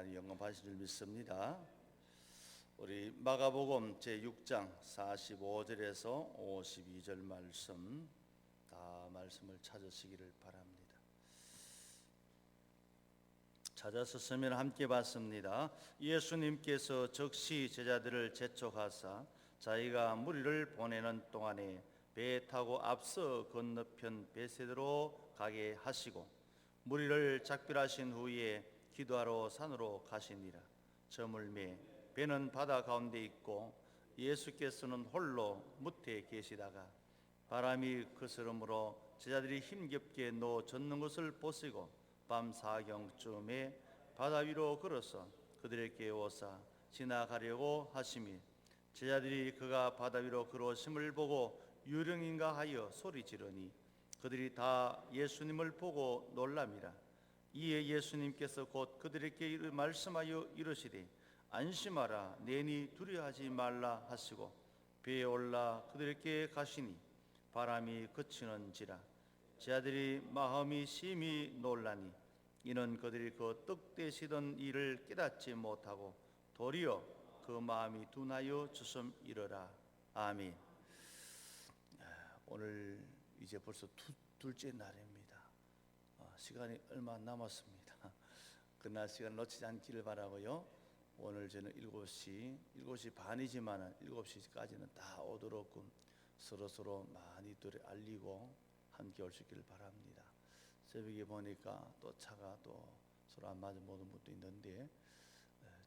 하나님 영광 받으실 줄 믿습니다. 우리 마가복음 제6장 45절에서 52절 말씀 다 말씀을 찾으시기를 바랍니다. 찾았었으면 함께 봤습니다. 예수님께서 즉시 제자들을 재촉하사 자기가 무리를 보내는 동안에 배에 타고 앞서 건너편 베세드로 가게 하시고 무리를 작별하신 후에 기도하러 산으로 가시니라. 저물매 배는 바다 가운데 있고 예수께서는 홀로 무태에 계시다가 바람이 거스름으로 제자들이 힘겹게 누워 젖는 것을 보시고 밤 사경쯤에 바다 위로 걸어서 그들에게 오사 지나가려고 하시니 제자들이 그가 바다 위로 걸어오심을 보고 유령인가 하여 소리 지르니 그들이 다 예수님을 보고 놀람이라. 이에 예수님께서 곧 그들에게 말씀하여 이르시되 안심하라 내니 두려워하지 말라 하시고 배에 올라 그들에게 가시니 바람이 그치는지라. 제자들이 마음이 심히 놀라니 이는 그들이 그 떡 떼시던 일을 깨닫지 못하고 도리어 그 마음이 둔하여 주섬이러라. 아멘. 오늘 이제 벌써 둘째 날입니다. 시간이 얼마 안 남았습니다. 그날 시간 놓치지 않기를 바라고요. 오늘 저는 7시 반이지만 7시까지는 다 오도록 서로 많이들 알리고 함께 올 수 있기를 바랍니다. 새벽에 보니까 또 차가 또 서로 안 맞은 모든 분도 있는데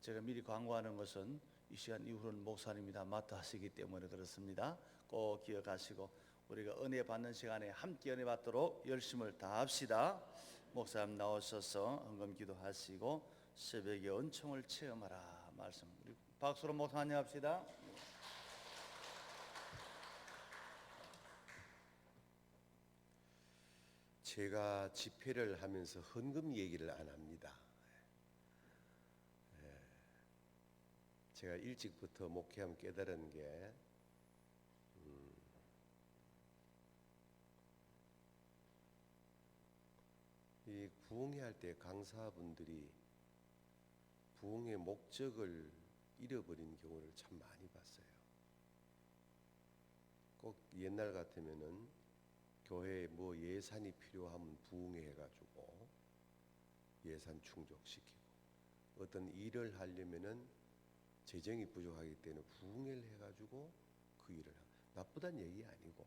제가 미리 광고하는 것은 이 시간 이후로는 목사님이 다 맡아 하시기 때문에 그렇습니다. 꼭 기억하시고 우리가 은혜 받는 시간에 함께 은혜 받도록 열심을 다합시다. 목사님 나오셔서 헌금 기도하시고 새벽의 은총을 체험하라 말씀 우리 박수로 목사 안녕합시다. 제가 집회를 하면서 헌금 얘기를 안 합니다. 제가 일찍부터 목회하면 깨달은 게 이 부흥회 할 때 강사분들이 부흥의 목적을 잃어버린 경우를 참 많이 봤어요. 꼭 옛날 같으면은 교회에 뭐 예산이 필요하면 부흥회 해가지고 예산 충족시키고 어떤 일을 하려면은 재정이 부족하기 때문에 부흥회를 해가지고 그 일을 하고 나쁘다는 얘기 아니고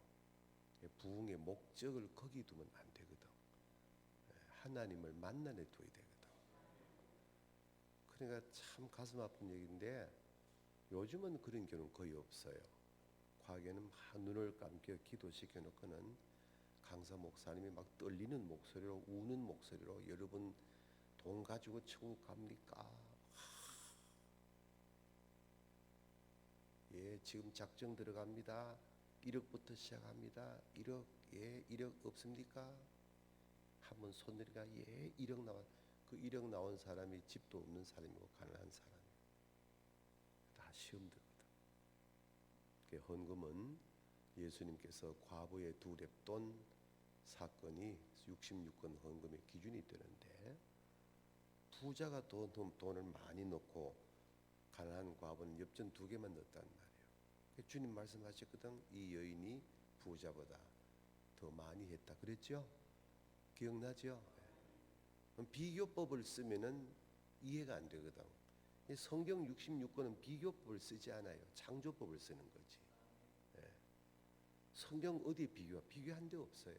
부흥의 목적을 거기 두면 안 되거든. 하나님을 만나내 둬야 되거든. 그러니까 참 가슴 아픈 얘기인데 요즘은 그런 경우는 거의 없어요. 과거에는 막 눈을 감겨 기도시켜 놓고는 강사 목사님이 막 떨리는 목소리로 우는 목소리로 여러분 돈 가지고 천국 갑니까? 예, 지금 작정 들어갑니다. 1억부터 시작합니다. 1억, 예, 1억 없습니까? 한번 손들이가 예, 1억 나와. 그 1억 나온 사람이 집도 없는 사람이고 가난한 사람이고 다 시험 들거든. 헌금은 예수님께서 과부의 2렙돈 사건이 66건 헌금의 기준이 되는데 부자가 돈을 많이 넣고 가난한 과부는 엽전 2개만 넣었단 말이에요. 주님 말씀하셨거든. 이 여인이 부자보다 더 많이 했다 그랬죠? 기억나죠? 비교법을 쓰면은 이해가 안 되거든. 성경 66권은 비교법을 쓰지 않아요. 창조법을 쓰는 거지. 성경 어디에 비교한 데 없어요.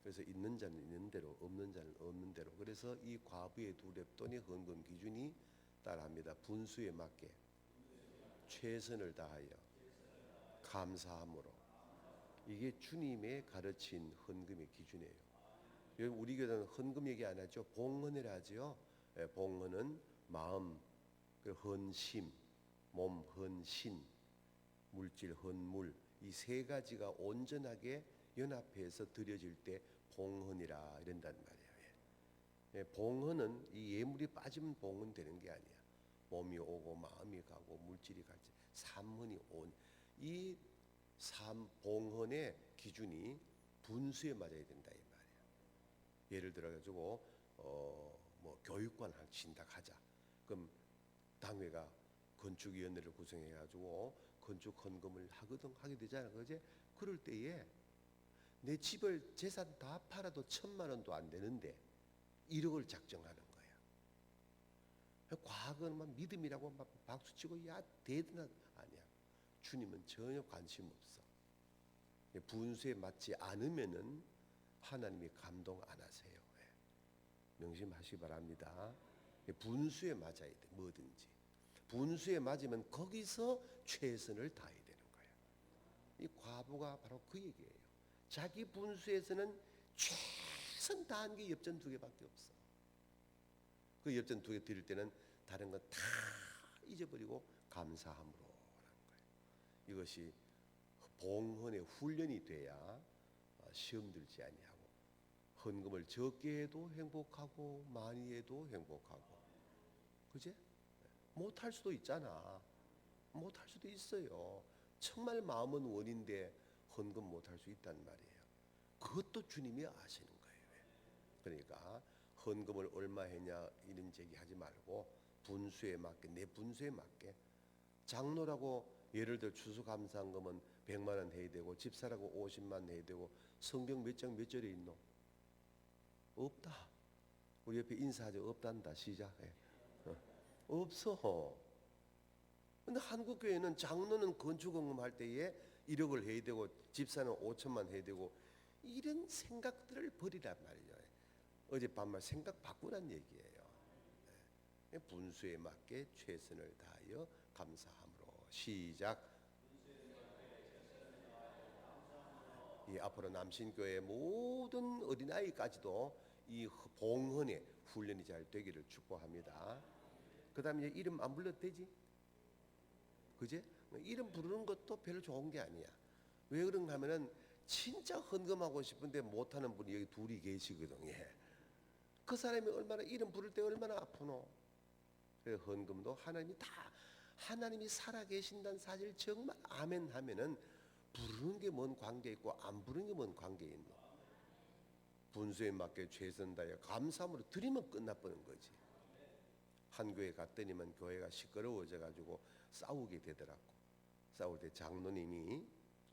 그래서 있는 자는 있는 대로 없는 자는 없는 대로. 그래서 이 과부의 2렙돈의 헌금 기준이 따라합니다. 분수에 맞게 최선을 다하여 감사함으로. 이게 주님의 가르친 헌금의 기준이에요. 우리 교회는 헌금 얘기 안 하죠. 봉헌을 하죠. 봉헌은 마음, 헌심, 몸 헌신, 물질 헌물 이 세 가지가 온전하게 연합해서 드려질 때 봉헌이라 이런단 말이에요. 봉헌은 이 예물이 빠지면 봉헌 되는 게 아니야. 몸이 오고 마음이 가고 물질이 갈지 삼헌이 온 이 봉헌의 기준이 분수에 맞아야 된다 이 말이야. 예를 들어 가지고 뭐 교육관을 친다 하자. 그럼 당회가 건축위원회를 구성해가지고 건축 헌금을 하게 되잖아, 그지? 그럴 때에 내 집을 재산 다 팔아도 1,000만 원도 안 되는데 1억을 작정하는 거야. 과거는 막 믿음이라고 막 박수치고 야 대단한 아니야. 주님은 전혀 관심 없어. 분수에 맞지 않으면은 하나님이 감동 안 하세요. 명심하시기 바랍니다. 분수에 맞아야 돼, 뭐든지. 분수에 맞으면 거기서 최선을 다해야 되는 거예요. 이 과부가 바로 그 얘기예요. 자기 분수에서는 최선 다한 게 엽전 2개밖에 없어. 그 엽전 2개 드릴 때는 다른 건 다 잊어버리고 감사함으로 하는 거예요. 이것이 봉헌의 훈련이 돼야 시험 들지 아니하고 헌금을 적게 해도 행복하고 많이 해도 행복하고, 그제? 못할 수도 있잖아. 못할 수도 있어요. 정말 마음은 원인데 헌금 못할 수 있단 말이에요. 그것도 주님이 아시는 거예요. 그러니까 헌금을 얼마 했냐 이런 얘기하지 말고 분수에 맞게, 내 분수에 맞게. 장로라고 예를 들어 추수감사헌금은 100만 원 해야 되고 집사라고 50만 해야 되고 성경 몇 장 몇 절에 있노? 없다. 우리 옆에 인사하죠. 없단다. 시작. 없어. 근데 한국 교회는 장로는 건축헌금 할 때에 1억을 해야 되고 집사는 5천만 해야 되고 이런 생각들을 버리란 말이죠. 어젯밤말 생각 바꾸란 얘기예요. 분수에 맞게 최선을 다하여 감사함으로. 시작. 이 앞으로 남신교회 모든 어린아이까지도 이 봉헌의 훈련이 잘 되기를 축복합니다. 그 다음에 이름 안 불러도 되지? 그제? 이름 부르는 것도 별로 좋은 게 아니야. 왜 그런가 하면은 진짜 헌금하고 싶은데 못하는 분이 여기 둘이 계시거든. 그 사람이 얼마나 이름 부를 때 얼마나 아프노. 그 헌금도 하나님이 살아계신다는 사실 정말 아멘 하면은 부르는 게 뭔 관계 있고 안 부르는 게 뭔 관계 있노. 분수에 맞게 최선 다하여 감사함으로 드리면 끝나버린 거지. 한 교회 갔더니만 교회가 시끄러워져 가지고 싸우게 되더라고. 싸울 때 장로님이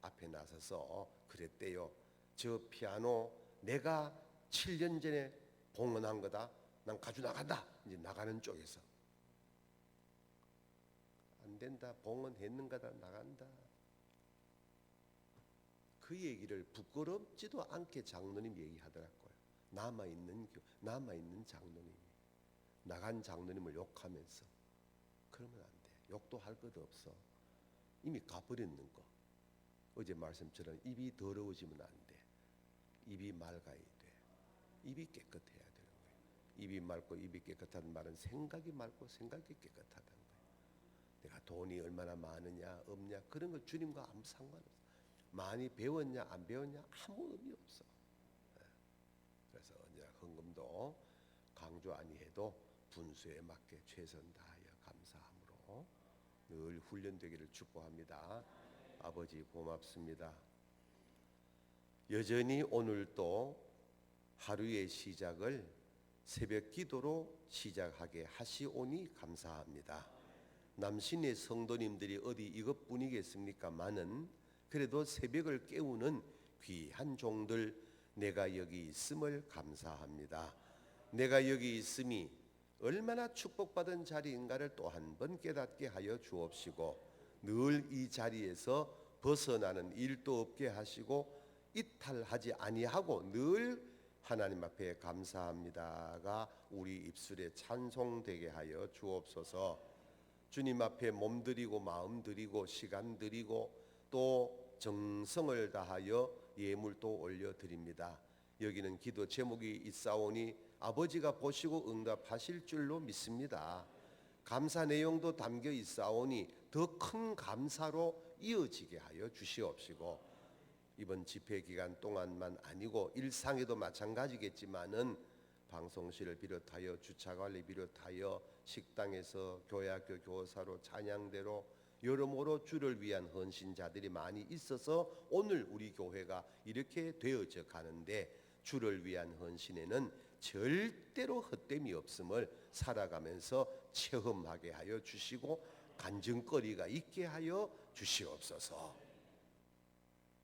앞에 나서서 그랬대요. 저 피아노 내가 7년 전에 봉헌한 거다. 난 가지고 나간다. 이제 나가는 쪽에서 안 된다. 봉헌했는가다. 나간다. 그 얘기를 부끄럽지도 않게 장로님 얘기하더라고요. 남아있는 장로님이 나간 장로님을 욕하면서. 그러면 안 돼. 욕도 할 것도 없어. 이미 가버렸는 거. 어제 말씀처럼 입이 더러워지면 안 돼. 입이 맑아야 돼. 입이 깨끗해야 되는 거예요. 입이 맑고 입이 깨끗한 말은 생각이 맑고 생각이 깨끗하다는 거예요. 내가 돈이 얼마나 많으냐 없냐 그런 거 주님과 아무 상관없어. 많이 배웠냐 안 배웠냐 아무 의미 없어. 그래서 언제나 헌금도 강조 아니해도 분수에 맞게 최선 다하여 감사함으로 늘 훈련되기를 축복합니다. 아버지 고맙습니다. 여전히 오늘도 하루의 시작을 새벽 기도로 시작하게 하시오니 감사합니다. 남신의 성도님들이 어디 이것뿐이겠습니까마는 그래도 새벽을 깨우는 귀한 종들 내가 여기 있음을 감사합니다. 내가 여기 있음이 얼마나 축복받은 자리인가를 또 한 번 깨닫게 하여 주옵시고 늘 이 자리에서 벗어나는 일도 없게 하시고 이탈하지 아니하고 늘 하나님 앞에 감사합니다가 우리 입술에 찬송되게 하여 주옵소서. 주님 앞에 몸 드리고 마음 드리고 시간 드리고 또 정성을 다하여 예물도 올려드립니다. 여기는 기도 제목이 있사오니 아버지가 보시고 응답하실 줄로 믿습니다. 감사 내용도 담겨 있사오니 더 큰 감사로 이어지게 하여 주시옵시고 이번 집회 기간 동안만 아니고 일상에도 마찬가지겠지만은 방송실을 비롯하여 주차관리 비롯하여 식당에서 교회학교 교사로 찬양대로 여러모로 주를 위한 헌신자들이 많이 있어서 오늘 우리 교회가 이렇게 되어져 가는데 주를 위한 헌신에는 절대로 헛됨이 없음을 살아가면서 체험하게 하여 주시고 간증거리가 있게 하여 주시옵소서.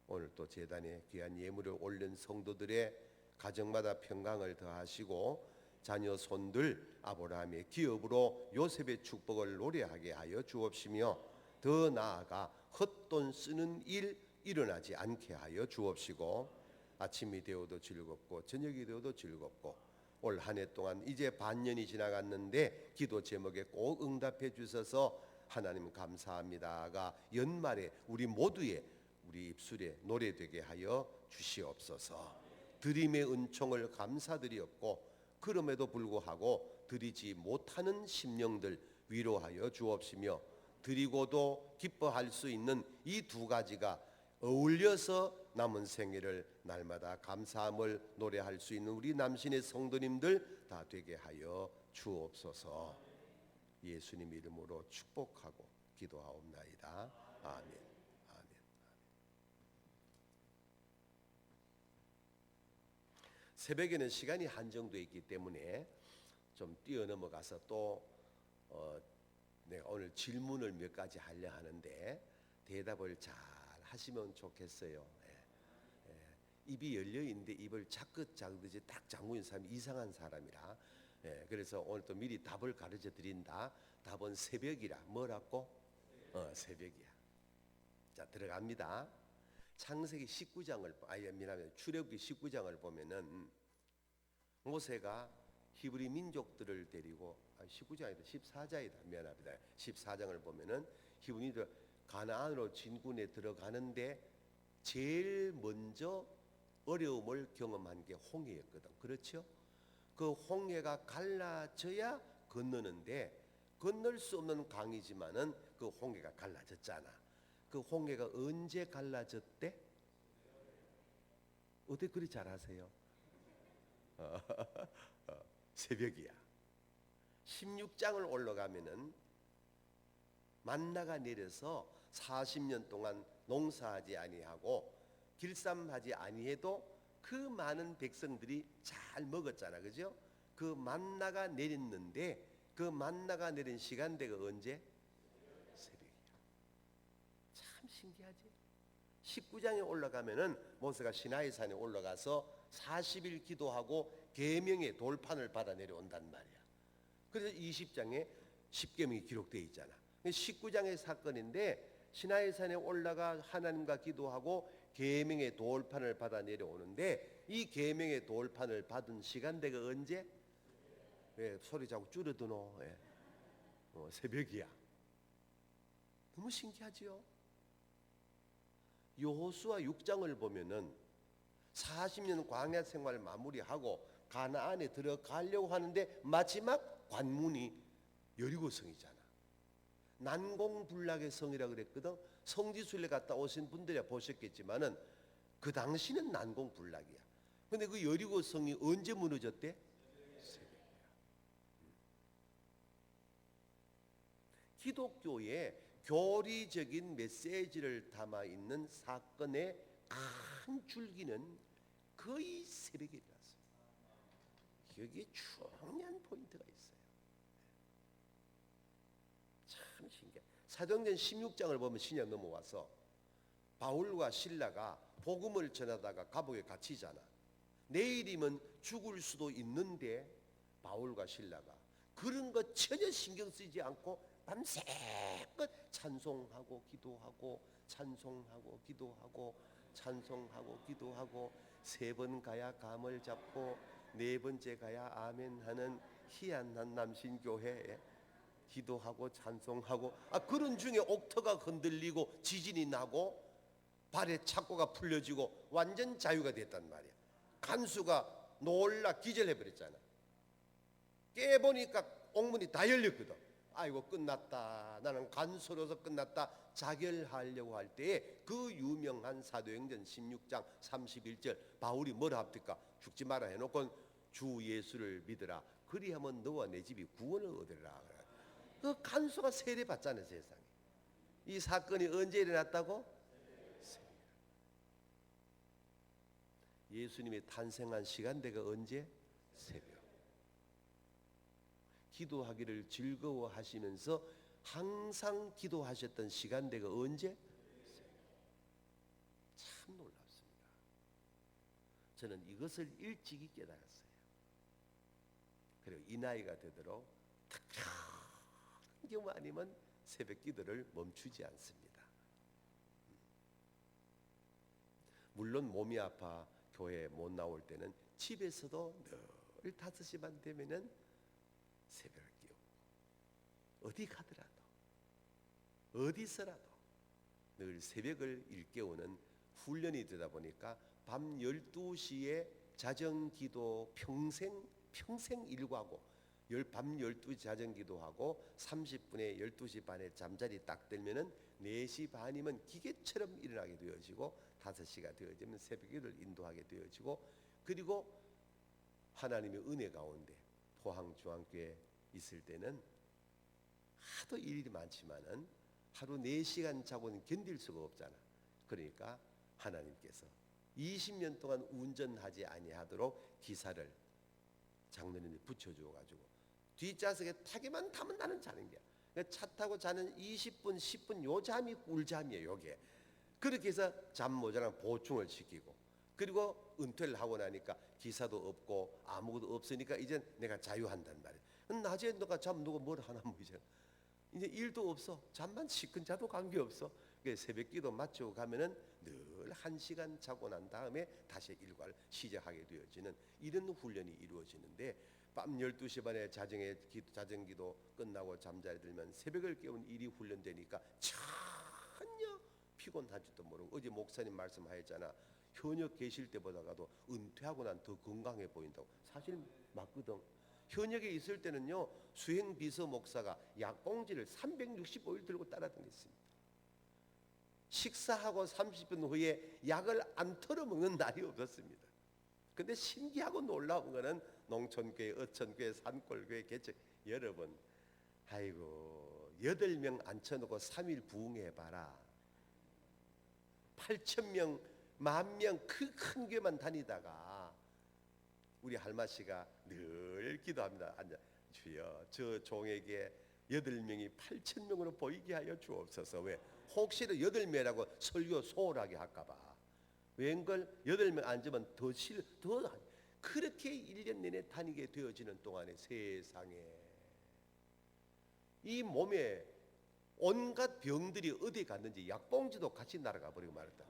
오늘 또 제단에 귀한 예물을 올린 성도들의 가정마다 평강을 더하시고 자녀 손들 아브라함의 기업으로 요셉의 축복을 노래하게 하여 주옵시며 더 나아가 헛돈 쓰는 일 일어나지 않게 하여 주옵시고 아침이 되어도 즐겁고 저녁이 되어도 즐겁고 올 한 해 동안 이제 반년이 지나갔는데 기도 제목에 꼭 응답해 주셔서 하나님 감사합니다가 연말에 우리 모두의 우리 입술에 노래되게 하여 주시옵소서. 드림의 은총을 감사드리옵고 그럼에도 불구하고 드리지 못하는 심령들 위로하여 주옵시며 드리고도 기뻐할 수 있는 이 두 가지가 어울려서 남은 생애를 날마다 감사함을 노래할 수 있는 우리 남신의 성도님들 다 되게 하여 주옵소서. 예수님 이름으로 축복하고 기도하옵나이다. 아멘. 새벽에는 시간이 한정되어 있기 때문에 좀 뛰어넘어가서 또 내가 오늘 질문을 몇 가지 하려 하는데 대답을 잘 하시면 좋겠어요. 입이 열려 있는데 입을 자긋자긋이 딱 잠그는 사람이 이상한 사람이라. 그래서 오늘 또 미리 답을 가르쳐 드린다. 답은 새벽이라. 뭐라고? 새벽이야. 자, 들어갑니다. 창세기 19장을 출애굽기 19장을 보면은 모세가 히브리 민족들을 데리고 19장이다 14장이다 미안합니다. 14장을 보면은 히브리인들 가나안으로 진군에 들어가는데 제일 먼저 어려움을 경험한 게 홍해였거든. 그렇죠? 그 홍해가 갈라져야 건너는데 건널 수 없는 강이지만은 그 홍해가 갈라졌잖아. 그 홍해가 언제 갈라졌대? 어떻게 그리 잘하세요? 새벽이야. 16장을 올라가면은 만나가 내려서 40년 동안 농사하지 아니하고 길쌈하지 아니해도 그 많은 백성들이 잘 먹었잖아. 그죠? 그 만나가 내렸는데 그 만나가 내린 시간대가 언제? 새벽이야. 참 신기하지? 19장에 올라가면은 모세가 시나이산에 올라가서 40일 기도하고 계명의 돌판을 받아 내려온단 말이야. 그래서 20장에 십계명이 기록되어 있잖아. 19장의 사건인데 시나이산에 올라가 하나님과 기도하고 계명의 돌판을 받아 내려오는데 이 계명의 돌판을 받은 시간대가 언제? 왜 소리 자꾸 줄여드노? 새벽이야. 너무 신기하지요? 여호수아 6장을 보면은 40년 광야 생활을 마무리하고 가나안에 들어가려고 하는데 마지막 관문이 여리고성이잖아. 난공불락의 성이라 그랬거든. 성지순례 갔다 오신 분들이야 보셨겠지만은 그 당시는 난공불락이야. 근데 그 여리고성이 언제 무너졌대? 새벽이야. 기독교의 교리적인 메시지를 담아 있는 사건의 큰 줄기는 거의 새벽에 일어났어요. 여기에 중요한 포인트가 있어요. 참 신기해. 사도행전 16장을 보면 신약 넘어와서 바울과 실라가 복음을 전하다가 감옥에 갇히잖아. 내일이면 죽을 수도 있는데 바울과 실라가 그런 거 전혀 신경 쓰지 않고 밤새껏 찬송하고 기도하고 찬송하고 기도하고 찬송하고 기도하고 3번 가야 감을 잡고 4번째 가야 아멘 하는 희한한 남신교회에 기도하고 찬송하고 그런 중에 옥터가 흔들리고 지진이 나고 발에 착고가 풀려지고 완전 자유가 됐단 말이야. 간수가 놀라 기절해버렸잖아. 깨보니까 옥문이 다 열렸거든. 아이고 끝났다. 나는 간수로서 끝났다. 자결하려고 할 때에 그 유명한 사도행전 16장 31절 바울이 뭐라 합니까? 죽지 마라 해놓고 주 예수를 믿으라. 그리하면 너와 내 집이 구원을 얻으리라. 그 간수가 세례받잖아요. 세상에. 이 사건이 언제 일어났다고? 예수님이 탄생한 시간대가 언제? 새벽. 기도하기를 즐거워하시면서 항상 기도하셨던 시간대가 언제? 참 놀랍습니다. 저는 이것을 일찍이 깨달았어요. 그리고 이 나이가 되도록 특별한 경우 아니면 새벽 기도를 멈추지 않습니다. 물론 몸이 아파 교회에 못 나올 때는 집에서도 늘 5시 반 되면은 새벽을 깨우고 어디 가더라도 어디서라도 늘 새벽을 일깨우는 훈련이 되다 보니까 밤 12시에 자정기도 평생 일과하고 밤 12시 자정기도하고 30분에 12시 반에 잠자리 딱 들면은 4시 반이면 기계처럼 일어나게 되어지고 5시가 되어지면 새벽기도를 인도하게 되어지고 그리고 하나님의 은혜 가운데 포항중앙교회 있을 때는 하도 일이 많지만은 하루 4시간 자고는 견딜 수가 없잖아. 그러니까 하나님께서 20년 동안 운전하지 아니하도록 기사를 장로님이 붙여주어 가지고 뒷좌석에 타기만 타면 나는 자는 거야. 차 타고 자는 20분 10분 요 잠이 꿀잠이에요. 요게 그렇게 해서 잠 모자란 보충을 시키고 그리고 은퇴를 하고 나니까 기사도 없고 아무것도 없으니까 이제 내가 자유한단 말이야. 낮에 너가 잠 누고 뭘 하나 뭐 이제 일도 없어. 잠만 시큰 자도 관계없어. 새벽기도 마치고 가면은 늘 1시간 자고 난 다음에 다시 일과를 시작하게 되어지는 이런 훈련이 이루어지는데 밤 12시 반에 자정기도 끝나고 잠자리 들면 새벽을 깨운 일이 훈련되니까 전혀 피곤하지도 모르고 어제 목사님 말씀하셨잖아. 현역 계실 때보다도 은퇴하고 난 더 건강해 보인다고. 사실 맞거든. 현역에 있을 때는요 수행 비서 목사가 약봉지를 365일 들고 따라다녔습니다. 식사하고 30분 후에 약을 안 털어먹는 날이 없었습니다. 근데 신기하고 놀라운 거는 농촌교회, 어촌교회, 산골교회, 개척 여러분 아이고 8명 앉혀놓고 3일 부흥해봐라. 8,000명, 10,000명 그 큰 교회만 다니다가 우리 할마씨가 늘 기도합니다. 앉아 주여 저 종에게 8명이 8,000명으로 보이게 하여 주옵소서. 왜? 혹시나 8명이라고 설교 소홀하게 할까봐. 웬걸 8명 앉으면 더 그렇게 1년 내내 다니게 되어지는 동안에 세상에 이 몸에 온갖 병들이 어디 갔는지 약봉지도 같이 날아가 버리고 말았다.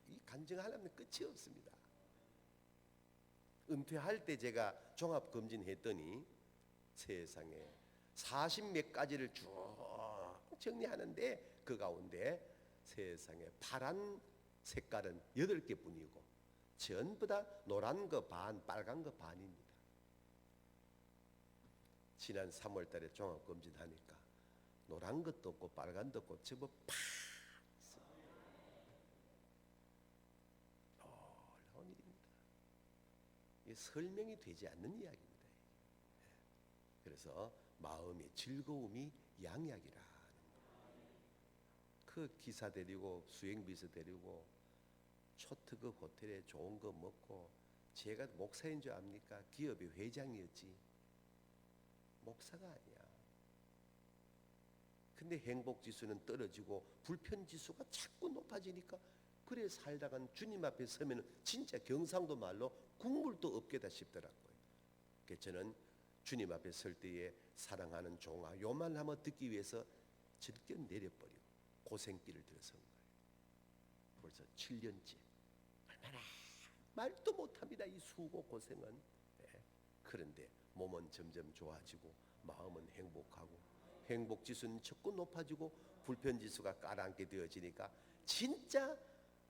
이 간증하려면 끝이 없습니다. 은퇴할 때 제가 종합검진했더니 세상에 40몇 가지를 쭉 정리하는데 그 가운데 세상에 파란 색깔은 8개 뿐이고 전부 다 노란 거 반, 빨간 거 반입니다. 지난 3월 달에 종합검진하니까 노란 것도 없고 빨간 것도 없고 전부 놀라운 일입니다. 이게 설명이 되지 않는 이야기입니다. 그래서 마음의 즐거움이 양약이라. 그 기사 데리고 수행비서 데리고 초특급 호텔에 좋은 거 먹고 제가 목사인 줄 압니까? 기업의 회장이었지 목사가 아니야. 근데 행복지수는 떨어지고 불편지수가 자꾸 높아지니까 그래 살다간 주님 앞에 서면 진짜 경상도 말로 국물도 없겠다 싶더라고요. 그래서 저는 주님 앞에 설 때에 사랑하는 종아 요만 한번 듣기 위해서 즐겨 내려버리고 고생길을 들어선 거예요. 벌써 7년째. 얼마나 말도 못합니다. 이 수고 고생은. 네. 그런데 몸은 점점 좋아지고 마음은 행복하고 행복지수는 자꾸 높아지고 불편지수가 깔아앉게 되어지니까 진짜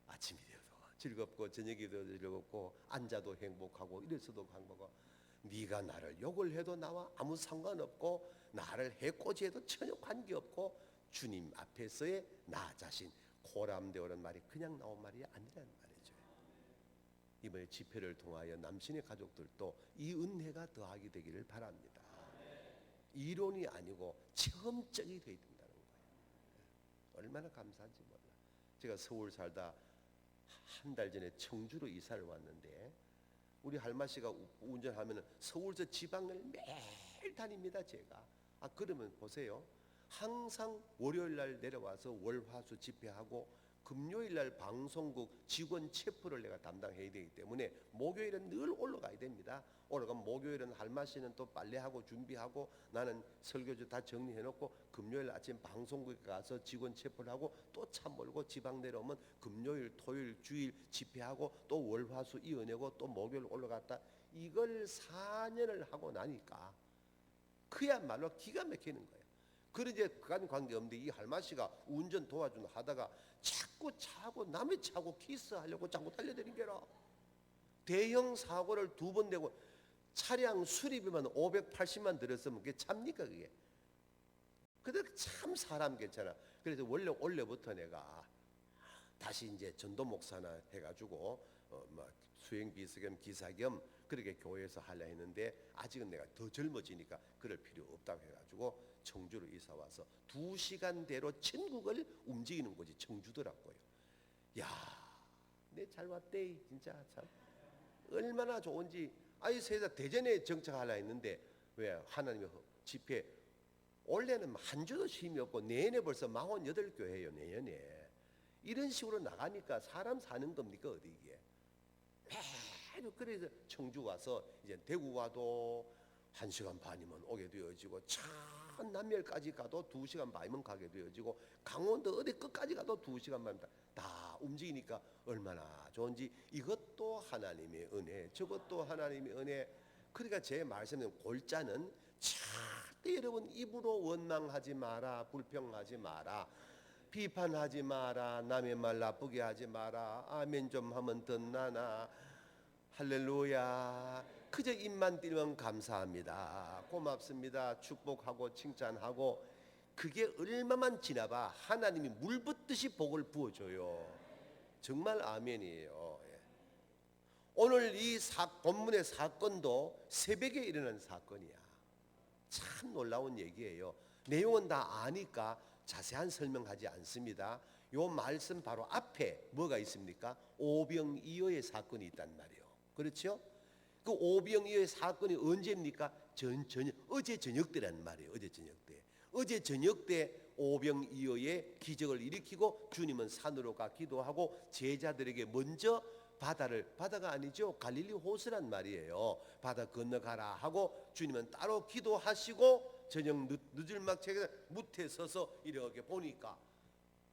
아침이 되어도 즐겁고 저녁이 되어도 즐겁고 앉아도 행복하고 이래서도 행복하고 네가 나를 욕을 해도 나와 아무 상관없고 나를 해코지해도 전혀 관계없고 주님 앞에서의 나 자신 고람되오는 말이 그냥 나온 말이 아니라는 말이죠. 이번에 집회를 통하여 남신의 가족들도 이 은혜가 더하게 되기를 바랍니다. 이론이 아니고 체험적이 되어야 된다는 거예요. 얼마나 감사한지 몰라. 제가 서울 살다 한 달 전에 청주로 이사를 왔는데 우리 할머니가 운전하면 서울서 지방을 매일 다닙니다. 제가. 그러면 보세요. 항상 월요일 날 내려와서 월화수 집회하고 금요일 날 방송국 직원 체포를 내가 담당해야 되기 때문에 목요일은 늘 올라가야 됩니다. 올라가면 목요일은 할머니는 또 빨래하고 준비하고 나는 설교주 다 정리해놓고 금요일 아침 방송국에 가서 직원 체포를 하고 또 차 몰고 지방 내려오면 금요일 토요일 주일 집회하고 또 월화수 이어내고 또 목요일 올라갔다. 이걸 4년을 하고 나니까 그야말로 기가 막히는 거예요. 그런 이제 그간 관계없는데 이 할머니가 운전 도와준 하다가 자꾸 차고 남의 차고 키스하려고 자꾸 달려드린 게라. 대형 사고를 2번 내고 차량 수리비만 580만 들었으면 그게 참니까 그게. 근데 참 사람 괜찮아. 그래서 원래부터 내가 다시 이제 전도 목사나 해가지고 뭐 수행 비서 겸 기사 겸 그렇게 교회에서 하려 했는데 아직은 내가 더 젊어지니까 그럴 필요 없다고 해가지고 청주로 이사 와서 2시간대로 천국을 움직이는 곳이 청주더라고요. 야, 내 잘 왔대 진짜 참 얼마나 좋은지. 세상 대전에 정착하려 했는데 왜 하나님의 집회 원래는 한 주도 쉼이 없고 내년에 벌써 48교회예요. 내년에 이런 식으로 나가니까 사람 사는 겁니까 어디 이게. 매일 그래서 청주 와서 이제 대구 와도 1시간 반이면 오게 되어지고 참 남멸까지 가도 2시간 반이면 가게 되어지고 강원도 어디 끝까지 가도 2시간 반이면 다 움직이니까 얼마나 좋은지. 이것도 하나님의 은혜, 저것도 하나님의 은혜. 그러니까 제 말씀은 골자는 절대 여러분 입으로 원망하지 마라, 불평하지 마라, 비판하지 마라, 남의 말 나쁘게 하지 마라, 아멘 좀 하면 듣나나, 할렐루야. 그저 입만 띄면 감사합니다, 고맙습니다, 축복하고 칭찬하고. 그게 얼마만 지나봐 하나님이 물 붓듯이 복을 부어줘요. 정말 아멘이에요. 오늘 이 본문의 사건도 새벽에 일어난 사건이야. 참 놀라운 얘기예요. 내용은 다 아니까 자세한 설명하지 않습니다. 요 말씀 바로 앞에 뭐가 있습니까? 오병이어의 사건이 있단 말이에요. 그렇죠? 그 오병이어의 사건이 언제입니까? 어제 저녁 때란 말이에요. 어제 저녁 때. 어제 저녁 때 오병이어의 기적을 일으키고 주님은 산으로 가 기도하고 제자들에게 먼저 바다가 아니죠, 갈릴리 호수란 말이에요. 바다 건너가라 하고 주님은 따로 기도하시고 저녁 늦을 막책에 무태 서서 이렇게 보니까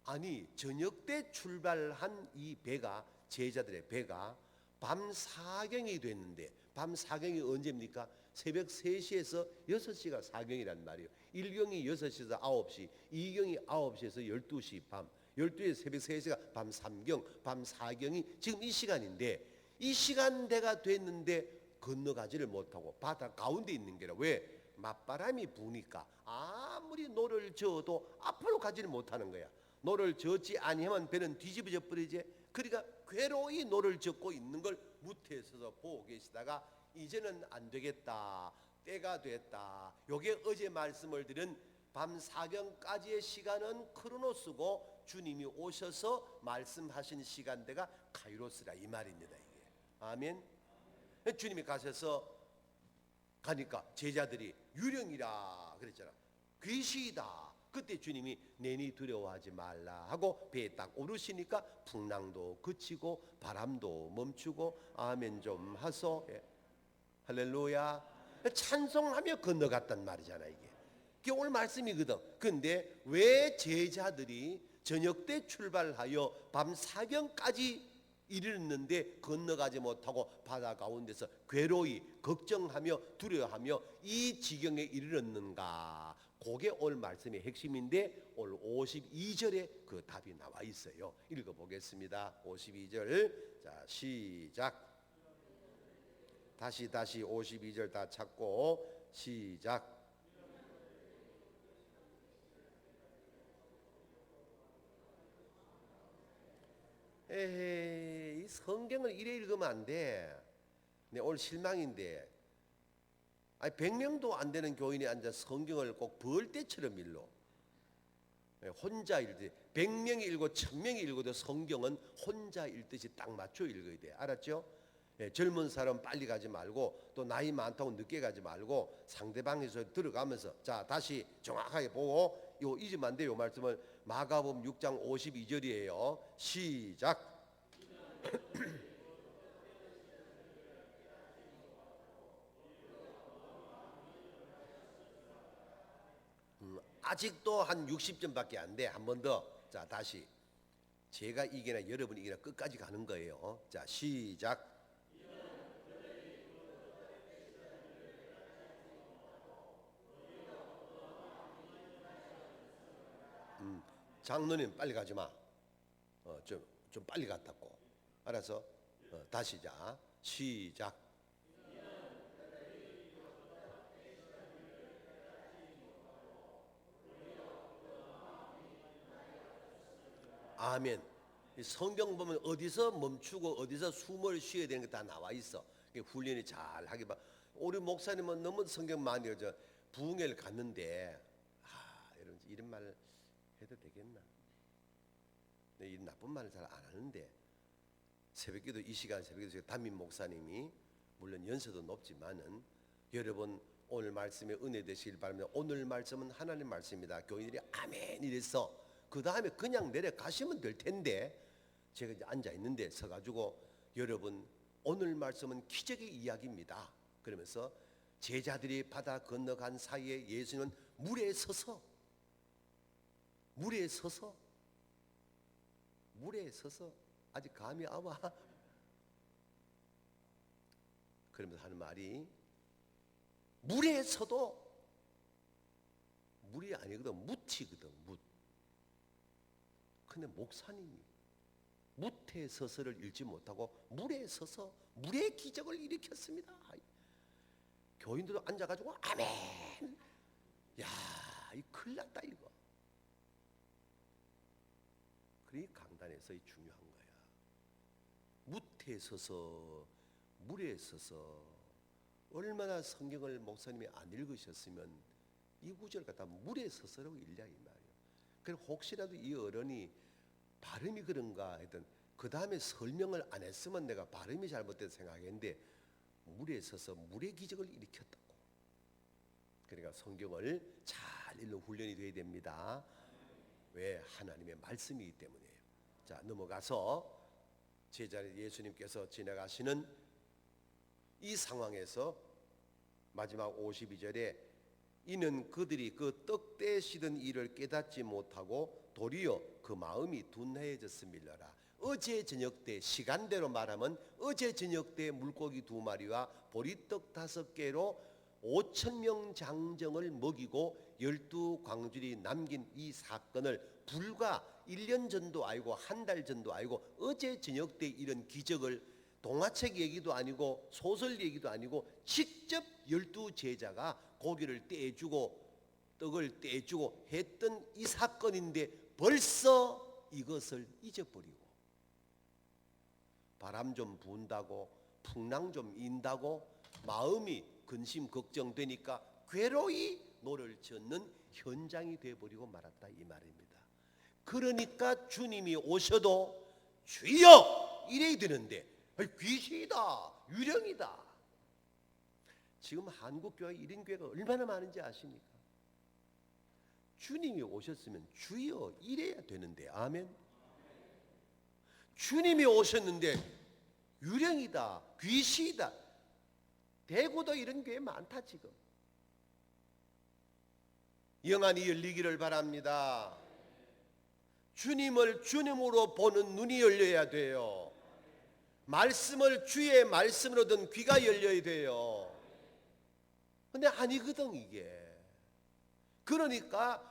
아니 저녁 때 출발한 이 배가, 제자들의 배가 밤 4경이 됐는데, 밤 4경이 언제입니까? 새벽 3시에서 6시가 4경이란 말이에요. 1경이 6시에서 9시, 2경이 9시에서 12시 밤, 12시에서 새벽 3시가 밤 3경, 밤 4경이 지금 이 시간인데, 이 시간대가 됐는데 건너가지를 못하고 바다 가운데 있는 게라. 왜? 맞바람이 부니까 아무리 노를 저어도 앞으로 가지를 못하는 거야. 노를 저지 아니하면 배는 뒤집어져 버리지. 그러니까 괴로이 노를 젓고 있는 걸 무태에 서서 보고 계시다가 이제는 안 되겠다, 때가 됐다. 요게 어제 말씀을 드린 밤 4경까지의 시간은 크로노스고 주님이 오셔서 말씀하신 시간대가 카이로스라 이 말입니다. 이게 아멘. 주님이 가셔서 가니까 제자들이 유령이라 그랬잖아, 귀신이다. 그때 주님이 내니 두려워하지 말라 하고 배에 딱 오르시니까 풍랑도 그치고 바람도 멈추고 아멘 좀 하소. 할렐루야. 찬송하며 건너갔단 말이잖아. 이게 오늘 말씀이거든. 근데 왜 제자들이 저녁 때 출발하여 밤 4경까지 이르렀는데 건너가지 못하고 바다 가운데서 괴로이 걱정하며 두려워하며 이 지경에 이르렀는가? 그게 오늘 말씀의 핵심인데 오늘 52절에 그 답이 나와 있어요. 읽어보겠습니다. 52절. 자, 시작. 다시 52절 다 찾고 시작. 에이, 이 성경을 이래 읽으면 안 돼. 내 오늘 실망인데, 100명도 안 되는 교인이 앉아 성경을 꼭 벌떼처럼 읽어. 혼자 읽듯이 100명이 읽고 1000명이 읽어도 성경은 혼자 읽듯이 딱 맞춰 읽어야 돼. 알았죠? 젊은 사람 빨리 가지 말고 또 나이 많다고 늦게 가지 말고 상대방에서 들어가면서 자 다시 정확하게 보고 요 잊으면 안 돼요. 요 말씀을 마가복음 6장 52절이에요. 시작. 아직도 한 60점밖에 안 돼. 한 번 더. 자 다시 제가 이기나 여러분이 이기나 끝까지 가는 거예요. 자 시작. 장로님 빨리 가지 마. 좀 빨리 갔다고. 알아서 다시 자 시작. 아멘. 이 성경 보면 어디서 멈추고 어디서 숨을 쉬어야 되는 게 다 나와 있어. 훈련이 잘 하게 봐. 우리 목사님은 너무 성경 많이 부흥회를 갔는데 이런 말 해도 되겠나? 이 나쁜 말을 잘 안 하는데 새벽기도 이 시간 새벽기도 담임 목사님이 물론 연세도 높지만은 여러분 오늘 말씀에 은혜 되시길 바랍니다. 오늘 말씀은 하나님 말씀입니다. 교인들이 아멘 이래서 그 다음에 그냥 내려가시면 될 텐데 제가 이제 앉아 있는데 서가지고 여러분 오늘 말씀은 기적의 이야기입니다. 그러면서 제자들이 바다 건너간 사이에 예수님은 물에 서서 아직 감이 안 와. 그러면서 하는 말이 물에 서도 물이 아니거든 묻히거든 묻. 근데 목사님이 묻에 서서를 읽지 못하고 물에 서서 물의 기적을 일으켰습니다. 교인들도 앉아가지고 아멘. 야, 이 큰일 났다 이거. 그러니 강단에서 이 중요한 거야. 묻에 서서 물에 서서 얼마나 성경을 목사님이 안 읽으셨으면 이 구절 갖다 물에 서서라고 읽냐 이 말이야. 그럼 혹시라도 이 어른이 발음이 그런가 했던 그 다음에 설명을 안 했으면 내가 발음이 잘못돼서 생각했는데 물에 서서 물의 기적을 일으켰다고. 그러니까 성경을 잘 읽는 훈련이 돼야 됩니다. 왜? 하나님의 말씀이기 때문이에요. 자 넘어가서 제자리 예수님께서 지나가시는 이 상황에서 마지막 52절에 이는 그들이 그 떡 떼시던 일을 깨닫지 못하고 도리어 그 마음이 둔해졌음이라. 어제 저녁 때 시간대로 말하면 어제 저녁 때 물고기 2마리와 보리떡 5개로 5,000명 장정을 먹이고 12광줄이 남긴 이 사건을 불과 1년 전도 아니고 한 달 전도 아니고 어제 저녁 때 이런 기적을 동화책 얘기도 아니고 소설 얘기도 아니고 직접 12제자가 고기를 떼주고 떡을 떼주고 했던 이 사건인데 벌써 이것을 잊어버리고 바람 좀 분다고 풍랑 좀 인다고 마음이 근심 걱정되니까 괴로이 노를 젓는 현장이 되어버리고 말았다 이 말입니다. 그러니까 주님이 오셔도 주여 이래야 되는데 귀신이다 유령이다. 지금 한국교회 이런 교회가 얼마나 많은지 아십니까? 주님이 오셨으면 주여 이래야 되는데 아멘. 주님이 오셨는데 유령이다 귀신이다. 대구도 이런 교회 많다 지금. 영안이 열리기를 바랍니다. 주님을 주님으로 보는 눈이 열려야 돼요. 말씀을 주의 말씀으로 듣는 귀가 열려야 돼요. 근데 아니거든 이게. 그러니까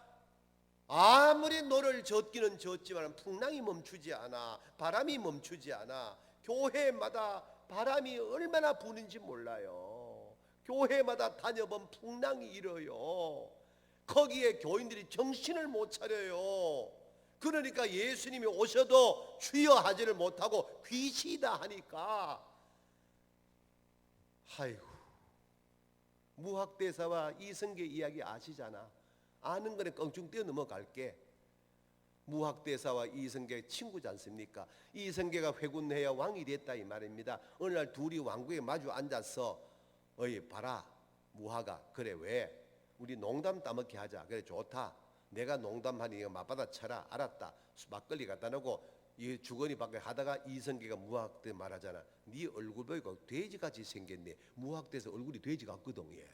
아무리 노를 젓기는 젓지만 풍랑이 멈추지 않아. 바람이 멈추지 않아. 교회마다 바람이 얼마나 부는지 몰라요. 교회마다 다녀본 풍랑이 일어요. 거기에 교인들이 정신을 못 차려요. 그러니까 예수님이 오셔도 주여 하지를 못하고 귀시다 하니까 아이고 무학대사와 이성계 이야기 아시잖아. 아는 거는 껑충 뛰어 넘어갈게. 무학대사와 이성계 친구지 않습니까? 이성계가 회군해야 왕이 됐다 이 말입니다. 어느 날 둘이 왕궁에 마주 앉아서 어이 봐라 무화가 그래 왜 우리 농담 따먹게 하자. 그래 좋다. 내가 농담하니 이거 맞받아 쳐라. 알았다. 막걸리 갖다 놓고 이 주거니 밖에 하다가 이성계가 무학대 말하잖아. 네 얼굴 보니까 돼지같이 생겼네. 무학대에서 얼굴이 돼지 같거든. 예.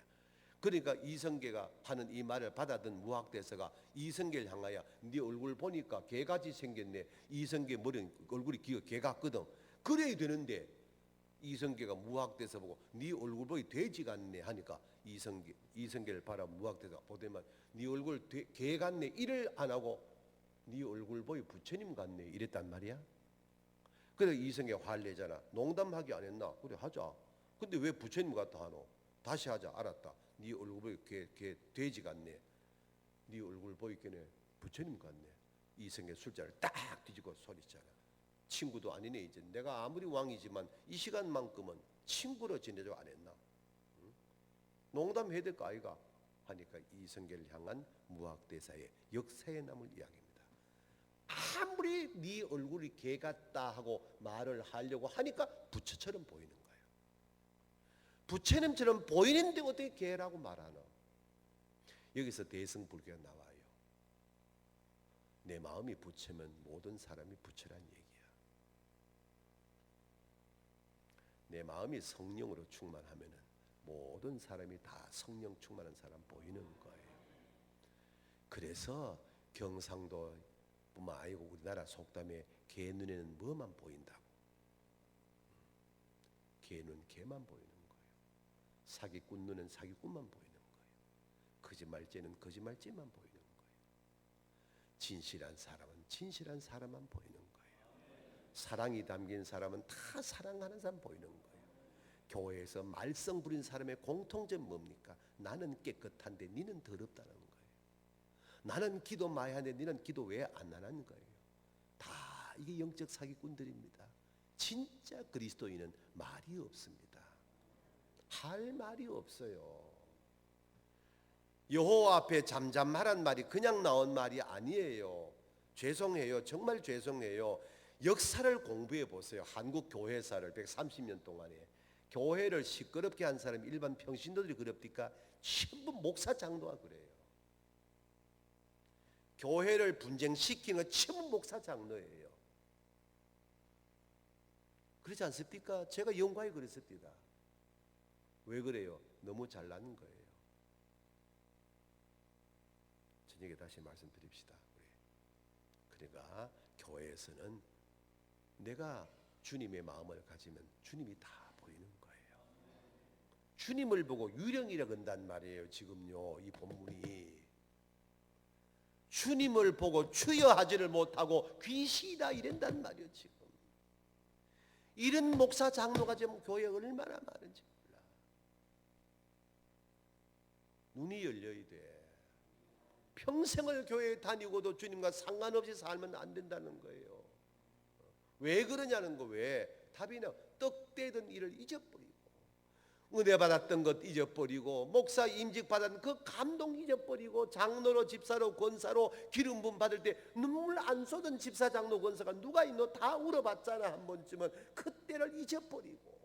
그러니까 이성계가 하는 이 말을 받아든 무학대사가 이성계를 향하여 네 얼굴 보니까 개같이 생겼네. 이성계 머리는 얼굴이 개 같거든. 그래야 되는데 이성계가 무학대사 보고 네 얼굴 보니 돼지 같네 하니까 이성계를 바라 무학대사가 보더만 네 얼굴 개 같네 이를 안 하고 네 얼굴 보니 부처님 같네 이랬단 말이야. 그래서 이성계가 화를 내잖아. 농담하기 안 했나? 그래 하자. 근데 왜 부처님 같아 하노? 다시 하자. 알았다. 네 얼굴 보니 개 돼지 같네. 네 얼굴 보이기는 부처님 같네. 이성계 술잔을 딱 뒤집고 소리잖아. 친구도 아니네. 이제 내가 아무리 왕이지만 이 시간만큼은 친구로 지내자고 안 했나? 응? 농담해야 될 거 아이가? 하니까 이성계를 향한 무학대사의 역사에 남을 이야기입니다. 아무리 네 얼굴이 개 같다 하고 말을 하려고 하니까 부처처럼 보이는 거예요. 부처님처럼 보이는데 어떻게 개라고 말하나? 여기서 대승불교가 나와요. 내 마음이 부처면 모든 사람이 부처란 얘기야. 내 마음이 성령으로 충만하면은 모든 사람이 다 성령 충만한 사람 보이는 거예요. 그래서 경상도 뿐만 아니고 우리나라 속담에 개 눈에는 뭐만 보인다고. 개 눈 개만 보이는 거예요. 사기꾼 눈은 사기꾼만 보이는 거예요. 거짓말죄는 거짓말죄만 보이는 거예요. 진실한 사람은 진실한 사람만 보이는 거예요. 사랑이 담긴 사람은 다 사랑하는 사람 보이는 거예요. 교회에서 말썽 부린 사람의 공통점 뭡니까? 나는 깨끗한데 니는 더럽다는 거예요. 나는 기도 많이 하는데 니는 기도 왜 안 하는 거예요. 다 이게 영적 사기꾼들입니다. 진짜 그리스도인은 말이 없습니다. 할 말이 없어요. 여호와 앞에 잠잠하란 말이 그냥 나온 말이 아니에요. 죄송해요. 정말 죄송해요. 역사를 공부해 보세요. 한국 교회사를 130년 동안에 교회를 시끄럽게 한 사람이 일반 평신도들이 그럽니까? 전부 목사 장로가 그래요. 교회를 분쟁시키는 건 전부 목사 장로예요. 그렇지 않습니까? 제가 영광이 그랬습니다. 왜 그래요? 너무 잘나는 거예요. 저녁에 다시 말씀드립시다. 그러니까 교회에서는 내가 주님의 마음을 가지면 주님이 다 보이는 거예요. 주님을 보고 유령이라 건단 말이에요. 지금요 이 본문이 주님을 보고 주여 하지를 못하고 귀신이다 이런단 말이에요. 지금 이런 목사 장로가 지금 교회에 얼마나 많은지 몰라. 눈이 열려야 돼. 평생을 교회에 다니고도 주님과 상관없이 살면 안 된다는 거예요. 왜 그러냐는 거. 왜? 답이나 떡대던 일을 잊어버리고 은혜 받았던 것 잊어버리고 목사 임직 받은 그 감동 잊어버리고 장로로 집사로 권사로 기름 부음 받을 때 눈물 안 쏟은 집사 장로 권사가 누가 있노? 다 울어봤잖아. 한 번쯤은. 그때를 잊어버리고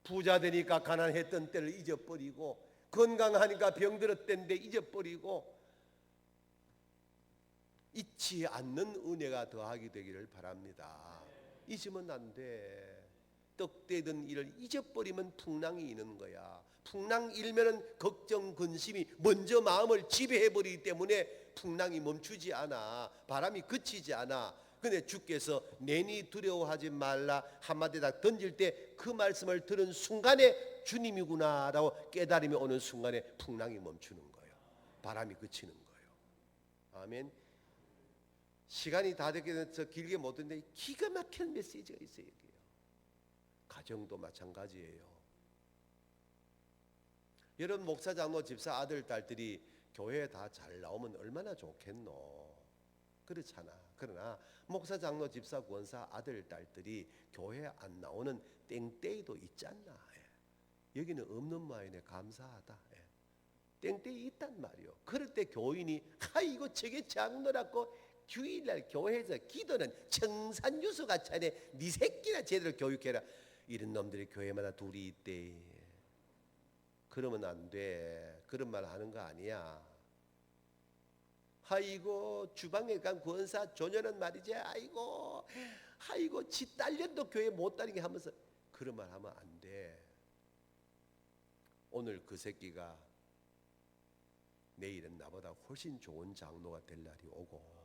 부자 되니까 가난했던 때를 잊어버리고 건강하니까 병들었던 데 잊어버리고 잊지 않는 은혜가 더하게 되기를 바랍니다. 잊으면 안 돼. 떡대던 일을 잊어버리면 풍랑이 있는 거야. 풍랑 일면은 걱정 근심이 먼저 마음을 지배해버리기 때문에 풍랑이 멈추지 않아. 바람이 그치지 않아. 근데 주께서 내니 두려워하지 말라 한마디 딱 던질 때 그 말씀을 들은 순간에 주님이구나라고 깨달음이 오는 순간에 풍랑이 멈추는 거예요. 바람이 그치는 거예요. 아멘. 시간이 다 됐기 때문에 길게 못 듣는데 기가 막힌 메시지가 있어요. 여기요. 가정도 마찬가지예요. 여러분 목사 장로 집사 아들 딸들이 교회에 다 잘 나오면 얼마나 좋겠노. 그렇잖아. 그러나 목사 장로 집사 권사 아들 딸들이 교회에 안 나오는 땡땡이도 있잖아. 여기는 없는 마인에 감사하다. 땡땡이 있단 말이요. 그럴 때 교인이 이거 저게 장로라고 주일날 교회에서 기도는 청산유수 같이 하네. 네 새끼나 제대로 교육해라. 이런 놈들이 교회마다 둘이 있대. 그러면 안 돼. 그런 말 하는 거 아니야. 아이고 주방에 간 권사 조녀는 말이지. 아이고 지 딸년도 교회 못 다니게 하면서 그런 말 하면 안 돼. 오늘 그 새끼가 내일은 나보다 훨씬 좋은 장로가 될 날이 오고,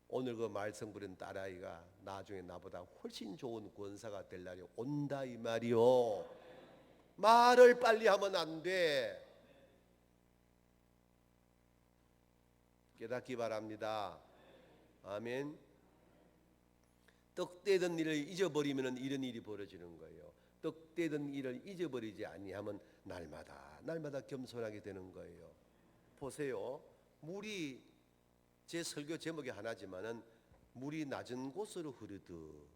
오늘 그 말씀 부린 딸아이가 나중에 나보다 훨씬 좋은 권사가 될 날이 온다 이 말이요. 말을 빨리 하면 안 돼. 깨닫기 바랍니다. 아멘. 떡대던 일을 잊어버리면 이런 일이 벌어지는 거예요. 떡대던 일을 잊어버리지 아니하면 날마다 겸손하게 되는 거예요. 보세요. 물이, 제 설교 제목이 하나지만은 물이 낮은 곳으로 흐르듯,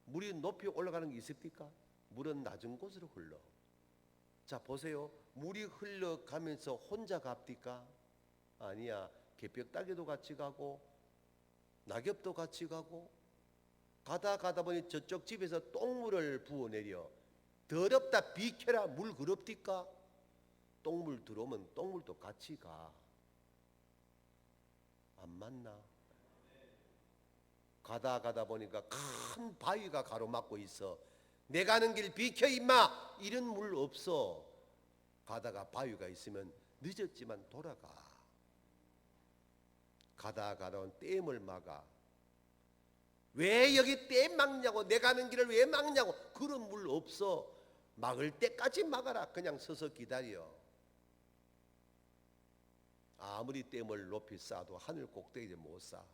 물이 높이 올라가는 게 있습니까? 물은 낮은 곳으로 흘러. 자 보세요. 물이 흘러가면서 혼자 갑니까? 아니야. 개벽다귀도 같이 가고 낙엽도 같이 가고, 가다 보니 저쪽 집에서 똥물을 부어내려. 더럽다 비켜라. 물 그럽디까? 똥물 들어오면 똥물도 같이 가. 안 맞나? 가다 보니까 큰 바위가 가로막고 있어. 내 가는 길 비켜 임마. 이런 물 없어. 가다가 바위가 있으면 늦었지만 돌아가. 가다 댐을 막아. 왜 여기 댐 막냐고. 내 가는 길을 왜 막냐고. 그런 물 없어. 막을 때까지 막아라. 그냥 서서 기다려. 아무리 댐을 높이 쌓아도 하늘 꼭대기에 못 쌓아.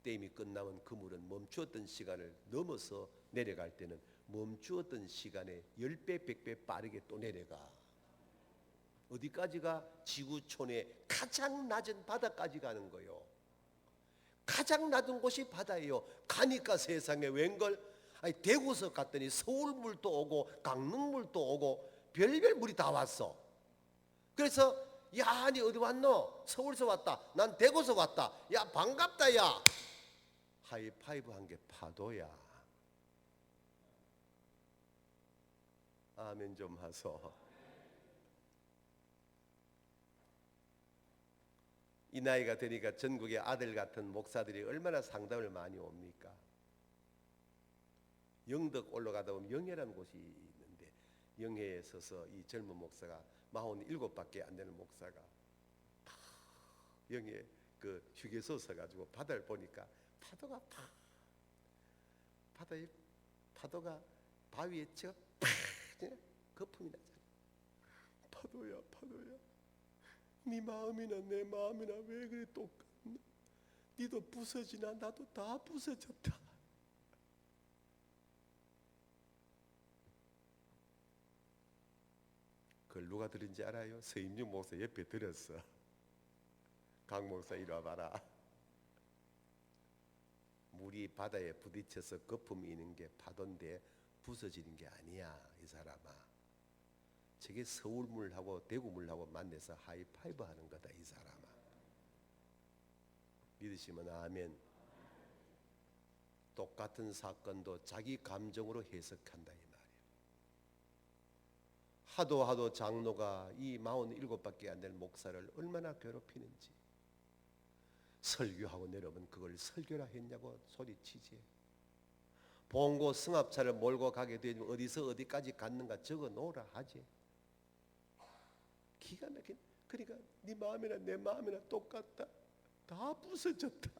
댐이 끝나면 그 물은 멈추었던 시간을 넘어서 내려갈 때는 멈추었던 시간에 10배 100배 빠르게 또 내려가. 어디까지가? 지구촌의 가장 낮은 바다까지 가는 거요. 가장 낮은 곳이 바다예요. 가니까 세상에 웬걸? 대구서 갔더니 서울물도 오고 강릉물도 오고 별별 물이 다 왔어. 그래서 야, 니 어디 왔노? 서울서 왔다. 난 대구서 왔다. 야, 반갑다 야. 하이파이브 한 게 파도야. 아멘 좀 하소. 이 나이가 되니까 전국의 아들 같은 목사들이 얼마나 상담을 많이 옵니까? 영덕 올라가다 보면 영해라는 곳이 있는데, 영해에 서서 이 젊은 목사가 47밖에 안 되는 목사가 영해 그 휴게소 서가지고 바다를 보니까 파도가 바위에 쳐 거품이 나잖아. 파도야 네 마음이나 내 마음이나 왜 그래 똑같나? 니도 부서지나 나도 다 부서졌다. 그걸 누가 들은지 알아요? 서임중 목사 옆에 들었어. 강 목사 이리 와봐라. 물이 바다에 부딪혀서 거품이 있는 게 파도인데 부서지는 게 아니야 이 사람아. 저게 서울물하고 대구물하고 만나서 하이파이브 하는 거다 이 사람아. 믿으시면 아멘. 똑같은 사건도 자기 감정으로 해석한다 이 말이야. 하도 장로가 이 47밖에 안 될 목사를 얼마나 괴롭히는지. 설교하고 내려오면 그걸 설교라 했냐고 소리치지. 봉고 승합차를 몰고 가게 되면 어디서 어디까지 갔는가 적어 놓으라 하지. 기가 막힌. 그러니까 네 마음이나 내 마음이나 똑같다. 다 부서졌다.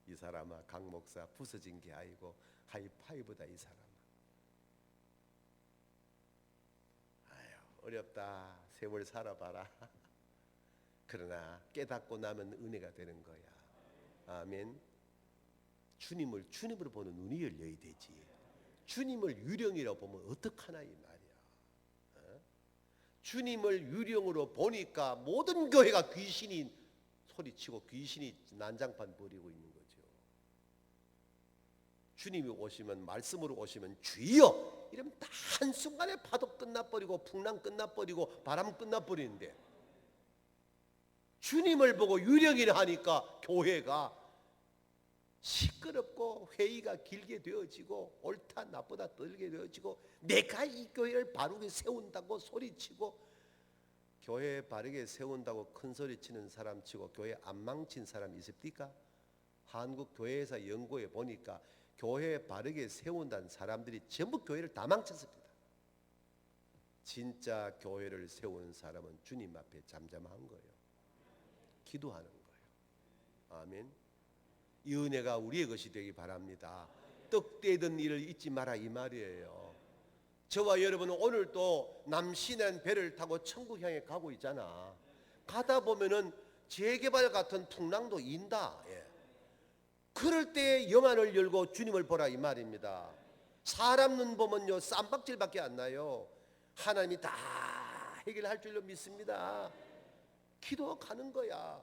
이 사람아, 강 목사 부서진 게 아니고 하이파이브다 이 사람아. 아유 어렵다. 세월 살아봐라. 그러나 깨닫고 나면 은혜가 되는 거야. 아멘. 주님으로 보는 눈이 열려야 되지. 주님을 유령이라고 보면 어떡하나 이 말이야. 주님을 유령으로 보니까 모든 교회가 귀신이 소리치고 귀신이 난장판 벌이고 있는 거죠. 주님이 오시면, 말씀으로 오시면 주여 이러면 다 한순간에 파도 끝나버리고 풍랑 끝나버리고 바람 끝나버리는데, 주님을 보고 유령이라 하니까 교회가 시끄럽고 회의가 길게 되어지고 옳다 나쁘다 떨게 되어지고, 내가 이 교회를 바르게 세운다고 소리치고, 교회 바르게 세운다고 큰 소리치는 사람 치고 교회 안 망친 사람 있습니까? 한국 교회에서 연구해 보니까 교회 바르게 세운다는 사람들이 전부 교회를 다 망쳤습니다. 진짜 교회를 세우는 사람은 주님 앞에 잠잠한 거예요. 기도하는 거예요. 아멘. 이 은혜가 우리의 것이 되기 바랍니다. 떡대던 일을 잊지 마라 이 말이에요. 저와 여러분은 오늘 또 남신한 배를 타고 천국 향해 가고 있잖아. 가다 보면은 재개발 같은 풍랑도 인다. 예. 그럴 때 영안을 열고 주님을 보라 이 말입니다. 사람 눈 보면요 쌈박질밖에 안 나요. 하나님이 다 해결할 줄로 믿습니다. 기도가는 거야.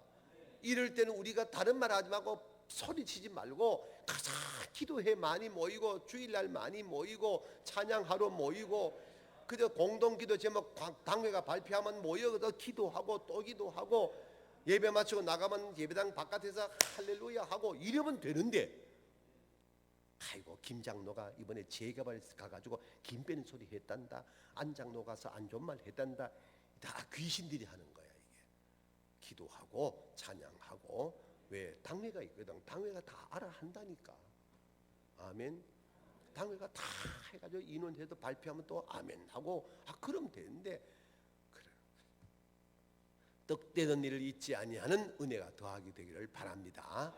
이럴 때는 우리가 다른 말 하지 말고 소리치지 말고 가자. 기도회 많이 모이고 주일날 많이 모이고 찬양하러 모이고, 그저 공동기도 제목 당회가 발표하면 모여서 기도하고 또 기도하고, 예배 마치고 나가면 예배당 바깥에서 할렐루야 하고 이러면 되는데, 아이고 김 장로가 이번에 재개발 가가지고 김 빼는 소리 했단다, 안 장로 가서 안 좋은 말 했단다, 다 귀신들이 하는 거야. 이게 기도하고 찬양하고, 왜 당회가 있거든. 당회가 다 알아 한다니까. 아멘. 당회가 다 해가지고 인원해도 발표하면 또 아멘 하고 그러면 되는데, 그래. 떡되는 일을 잊지 아니하는 은혜가 더하게 되기를 바랍니다.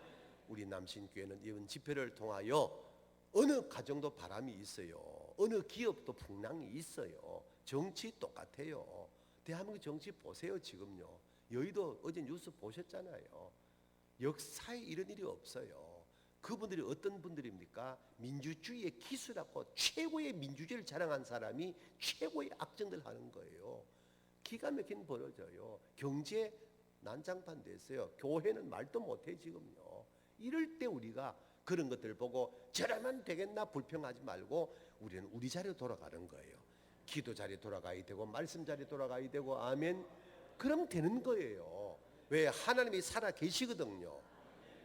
우리 남신교회는 이번 집회를 통하여 어느 가정도 바람이 있어요. 어느 기업도 풍랑이 있어요. 정치 똑같아요. 대한민국 정치 보세요. 지금요 여의도 어제 뉴스 보셨잖아요. 역사에 이런 일이 없어요. 그분들이 어떤 분들입니까? 민주주의의 기수라고 최고의 민주주의를 자랑한 사람이 최고의 악정들 하는 거예요. 기가 막힌 벌어져요. 경제 난장판 됐어요. 교회는 말도 못해 지금요. 이럴 때 우리가 그런 것들 보고 저러면 되겠나 불평하지 말고 우리는 우리 자리로 돌아가는 거예요. 기도 자리에 돌아가야 되고 말씀 자리에 돌아가야 되고, 아멘. 그럼 되는 거예요. 왜? 하나님이 살아 계시거든요.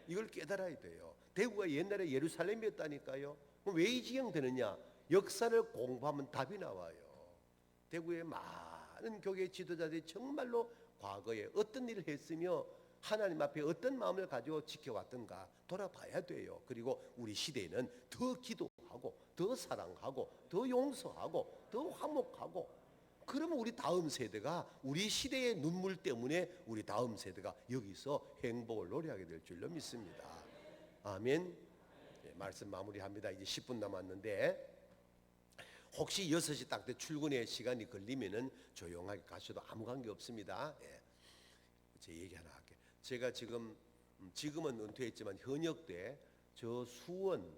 이걸 깨달아야 돼요. 대구가 옛날에 예루살렘이었다니까요. 그럼 왜 이 지경 되느냐? 역사를 공부하면 답이 나와요. 대구의 많은 교계 지도자들이 정말로 과거에 어떤 일을 했으며 하나님 앞에 어떤 마음을 가지고 지켜왔던가 돌아봐야 돼요. 그리고 우리 시대에는 더 기도하고 더 사랑하고 더 용서하고 더 화목하고, 그러면 우리 다음 세대가 우리 시대의 눈물 때문에 우리 다음 세대가 여기서 행복을 노래하게 될 줄로 믿습니다. 아멘. 네, 말씀 마무리합니다. 이제 10분 남았는데, 혹시 6시 딱 때 출근의 시간이 걸리면은 조용하게 가셔도 아무 관계 없습니다. 예. 제 얘기 하나 할게요. 제가 지금은 은퇴했지만 현역 때 저 수원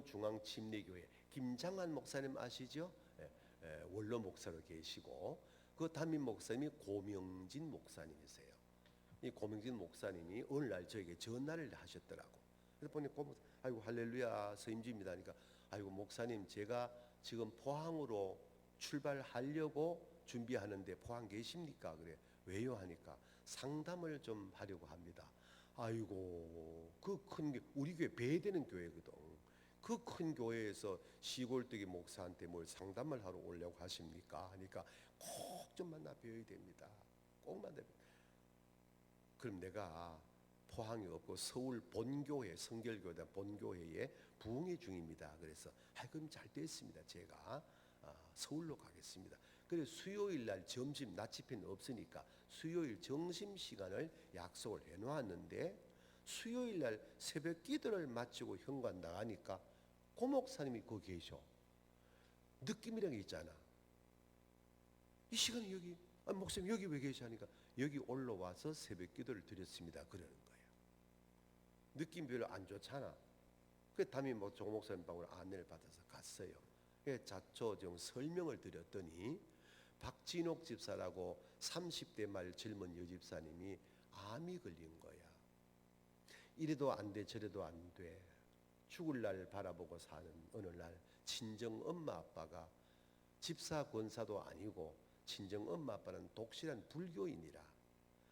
중앙침례교회 김장한 목사님 아시죠? 원로 목사로 계시고, 그 담임 목사님이 고명진 목사님이세요. 이 고명진 목사님이 어느 날 저에게 전화를 하셨더라고. 그래서 보니 아이고 할렐루야 서임주입니다 하니까, 아이고 목사님 제가 지금 포항으로 출발하려고 준비하는데 포항 계십니까? 그래. 왜요? 하니까 상담을 좀 하려고 합니다. 아이고 그 큰 우리 교회 배되는 교회거든. 그 큰 교회에서 시골뜨기 목사한테 뭘 상담을 하러 오려고 하십니까? 하니까 꼭 좀 만나 뵈어야 됩니다. 꼭 만나. 그럼 내가 포항이 없고 서울 본교회 성결교회 본교회에 부흥회 중입니다. 그래서 그럼 잘 됐습니다. 제가 서울로 가겠습니다. 그래서 수요일 날 점심 낮 집회는 없으니까 수요일 점심 시간을 약속을 해놓았는데, 수요일 날 새벽 기도를 마치고 현관 나가니까 고 목사님이 거기 계셔. 느낌이란 게 있잖아. 이 시간에 여기 목사님 여기 왜 계시니까 여기 올라와서 새벽 기도를 드렸습니다. 그러는 거예요. 느낌 별로 안 좋잖아. 그 담임 조 목사님 방으로 안내를 받아서 갔어요. 자초 좀 설명을 드렸더니 박진옥 집사라고 30대 말 젊은 여집사님이 암이 걸린 거야. 이래도 안 돼 저래도 안 돼. 죽을 날 바라보고 사는 어느 날 친정 엄마 아빠가 집사 권사도 아니고 친정 엄마 아빠는 독실한 불교인이라.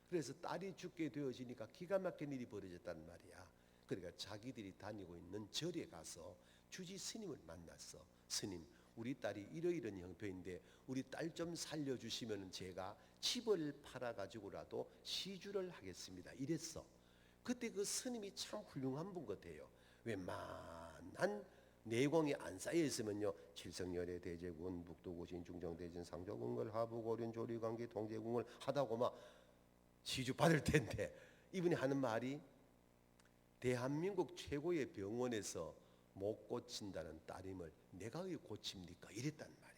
그래서 딸이 죽게 되어지니까 기가 막힌 일이 벌어졌단 말이야. 그러니까 자기들이 다니고 있는 절에 가서 주지 스님을 만났어. 스님, 우리 딸이 이러이런 형편인데 우리 딸 좀 살려주시면 제가 집을 팔아가지고라도 시주를 하겠습니다. 이랬어. 그때 그 스님이 참 훌륭한 분 같아요. 웬만한 내공이 안 쌓여 있으면요, 칠성열애 대제군 북도고신 중정대진 상조궁을 하부고륜 조리관계 동제궁을 하다고 막 시주 받을 텐데, 이분이 하는 말이 대한민국 최고의 병원에서 못 고친다는 따님을 내가 왜 고칩니까? 이랬단 말이야.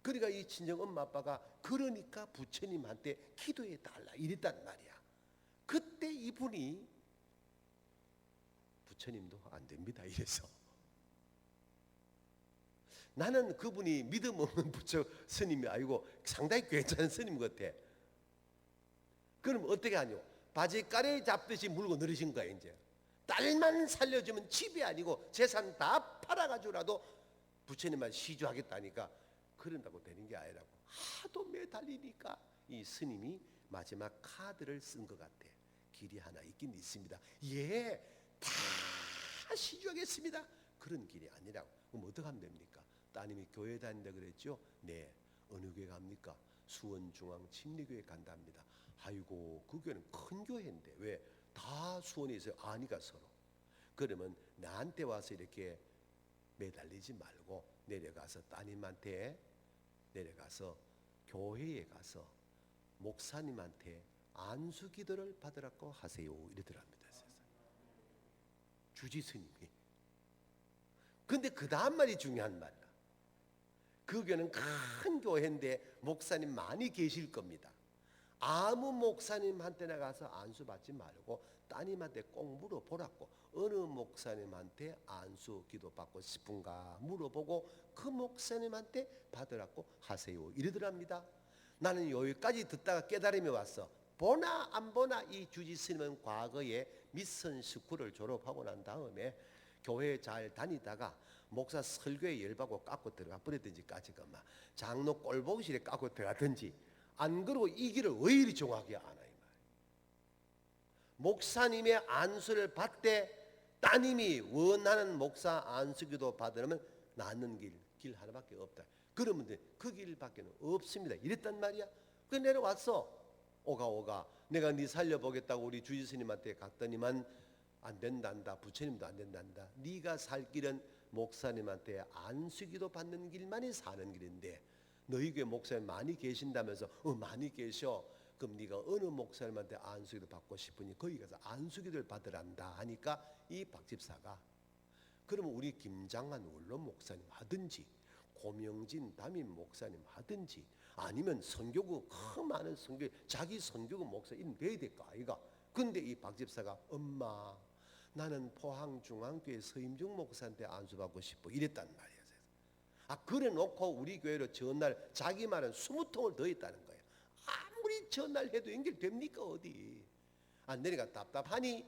그러니까 이 친정 엄마 아빠가 그러니까 부처님한테 기도해 달라 이랬단 말이야. 그때 이분이 부처님도 안 됩니다 이래서, 나는 그분이 믿음 없는 부처 스님이 아니고 상당히 괜찮은 스님 같아. 그럼 어떻게 하냐고, 바지가래 잡듯이 물고 늘으신 거야. 이제 딸만 살려주면 집이 아니고 재산 다 팔아가지고라도 부처님만 시주하겠다니까, 그런다고 되는 게 아니라고. 하도 매달리니까 이 스님이 마지막 카드를 쓴 것 같아. 길이 하나 있긴 있습니다. 예, 다 시주하겠습니다. 그런 길이 아니라고. 그럼 어떻게 하면 됩니까? 따님이 교회 다닌다 그랬죠? 네. 어느 교회 갑니까? 수원중앙침례교회 간답니다. 아이고, 그 교회는 큰 교회인데 왜? 다 수원에 있어요. 아니가 서로. 그러면 나한테 와서 이렇게 매달리지 말고 내려가서 따님한테 내려가서 교회에 가서 목사님한테 안수기도를 받으라고 하세요 이러더랍니다. 주지 스님이. 근데 그 다음 말이 중요한 말이야. 그 교회는 큰 교회인데 목사님 많이 계실 겁니다. 아무 목사님한테나 가서 안수 받지 말고 따님한테 꼭 물어보라고. 어느 목사님한테 안수 기도 받고 싶은가 물어보고 그 목사님한테 받으라고 하세요 이러더랍니다. 나는 여기까지 듣다가 깨달음이 왔어. 보나 안 보나 이 주지 스님은 과거에 미션 스쿨을 졸업하고 난 다음에 교회 잘 다니다가 목사 설교에 열받고 깎고 들어가 버렸든지 까짓거나 장로 꼴보기실에 깎고 들어가든지, 안 그러고 이 길을 왜 이리 정확히 아나 이 말. 목사님의 안수를 받되 따님이 원하는 목사 안수기도 받으려면 낫는 길 하나밖에 없다. 그러면 그 길밖에는 없습니다. 이랬단 말이야. 그 내려왔어. 오가 내가 네 살려보겠다고 우리 주지 스님한테 갔더니만 안 된단다. 부처님도 안 된단다. 네가 살 길은 목사님한테 안수기도 받는 길만이 사는 길인데 너희 교회 목사님 많이 계신다면서 많이 계셔. 그럼 네가 어느 목사님한테 안수기도 받고 싶으니 거기 가서 안수기도를 받으란다 하니까 이 박집사가 그러면 우리 김장한 원로 목사님 하든지 고명진 담임 목사님 하든지 아니면 선교구 큰 많은 선교 자기 선교구 목사 이름 돼야 될까 아이가. 근데 이 박집사가 엄마 나는 포항중앙교회 서임중 목사한테 안수받고 싶어 이랬단 말이야. 그래 놓고 우리 교회로 전날 자기 말은 20통을 더 했다는 거야. 아무리 전날 해도 연결됩니까 어디. 안 되니까 답답하니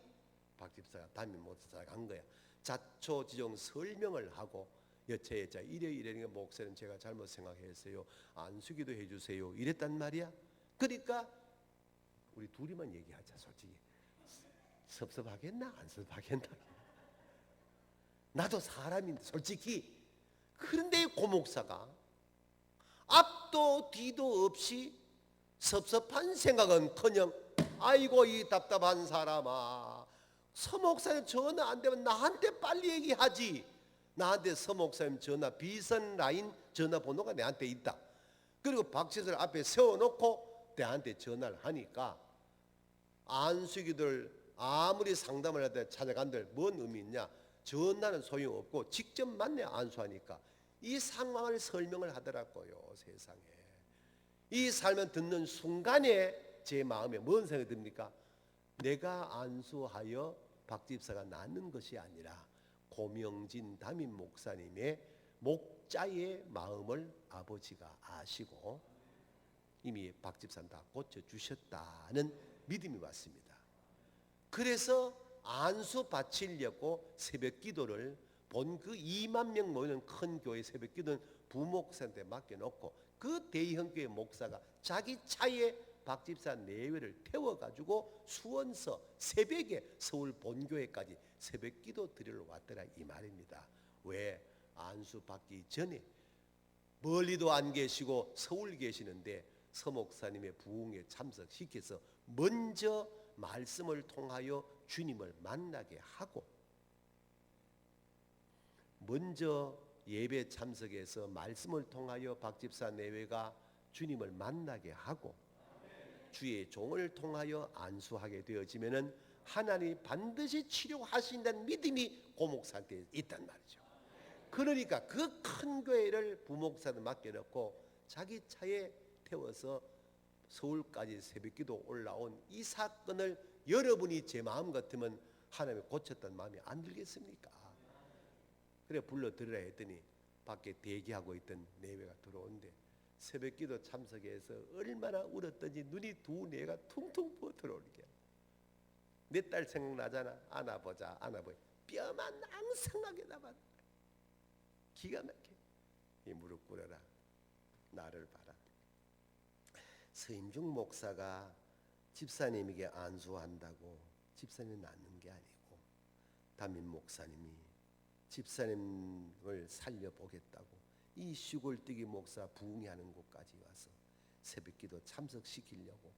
박집사가 담임 목사가 간 거야. 자초지종 설명을 하고 여차여차 이래 목사님 제가 잘못 생각했어요. 안수기도 해주세요 이랬단 말이야. 그러니까 우리 둘이만 얘기하자. 솔직히 섭섭하겠나 안 섭섭하겠나. 나도 사람인데 솔직히. 그런데 고 목사가 앞도 뒤도 없이 섭섭한 생각은커녕 아이고 이 답답한 사람아, 서 목사님 전화 안 되면 나한테 빨리 얘기하지. 나한테 서 목사님 전화 비선 라인 전화번호가 내한테 있다. 그리고 박지설 앞에 세워놓고 내한테 전화를 하니까 안수기들 아무리 상담을 하다 찾아간들 뭔 의미 있냐. 전화는 소용없고 직접 만나 안수하니까 이 상황을 설명을 하더라고요. 세상에. 이 설명 듣는 순간에 제 마음에 뭔 생각이 듭니까? 내가 안수하여 박집사가 낫는 것이 아니라 고명진 담임 목사님의 목자의 마음을 아버지가 아시고 이미 박집사는 다 고쳐주셨다는 믿음이 왔습니다. 그래서 안수 바치려고 새벽 기도를 본 그 2만 명 모이는 큰 교회 새벽 기도는 부목사한테 맡겨놓고 그 대형교회 목사가 자기 차에 박 집사 내외를 태워가지고 수원서 새벽에 서울 본교회까지 새벽 기도 드리러 왔더라 이 말입니다. 왜? 안수 받기 전에 멀리도 안 계시고 서울 계시는데 서 목사님의 부흥에 참석시켜서 먼저 말씀을 통하여 주님을 만나게 하고 먼저 예배 참석해서 말씀을 통하여 박 집사 내외가 주님을 만나게 하고 주의 종을 통하여 안수하게 되어지면은 하나님이 반드시 치료하신다는 믿음이 고 목사한테 있단 말이죠. 그러니까 그 큰 교회를 부목사한테 맡겨놓고 자기 차에 태워서 서울까지 새벽기도 올라온 이 사건을 여러분이 제 마음 같으면 하나님이 고쳤다는 마음이 안 들겠습니까? 그래 불러 들으라 했더니 밖에 대기하고 있던 내외가 들어오는데 새벽기도 참석해서 얼마나 울었던지 눈이 두 내가 퉁퉁 부어 들어오게. 내 딸 생각나잖아. 안아보자 안아보자. 뼈만 앙상하게 남았. 기가 막혀. 이 무릎 꿇어라. 나를 봐라. 서임중 목사가 집사님에게 안수한다고 집사님이 낫는 게 아니고 담임 목사님이 집사님을 살려보겠다고 이 시골뜨기 목사 부흥하는 곳까지 와서 새벽기도 참석시키려고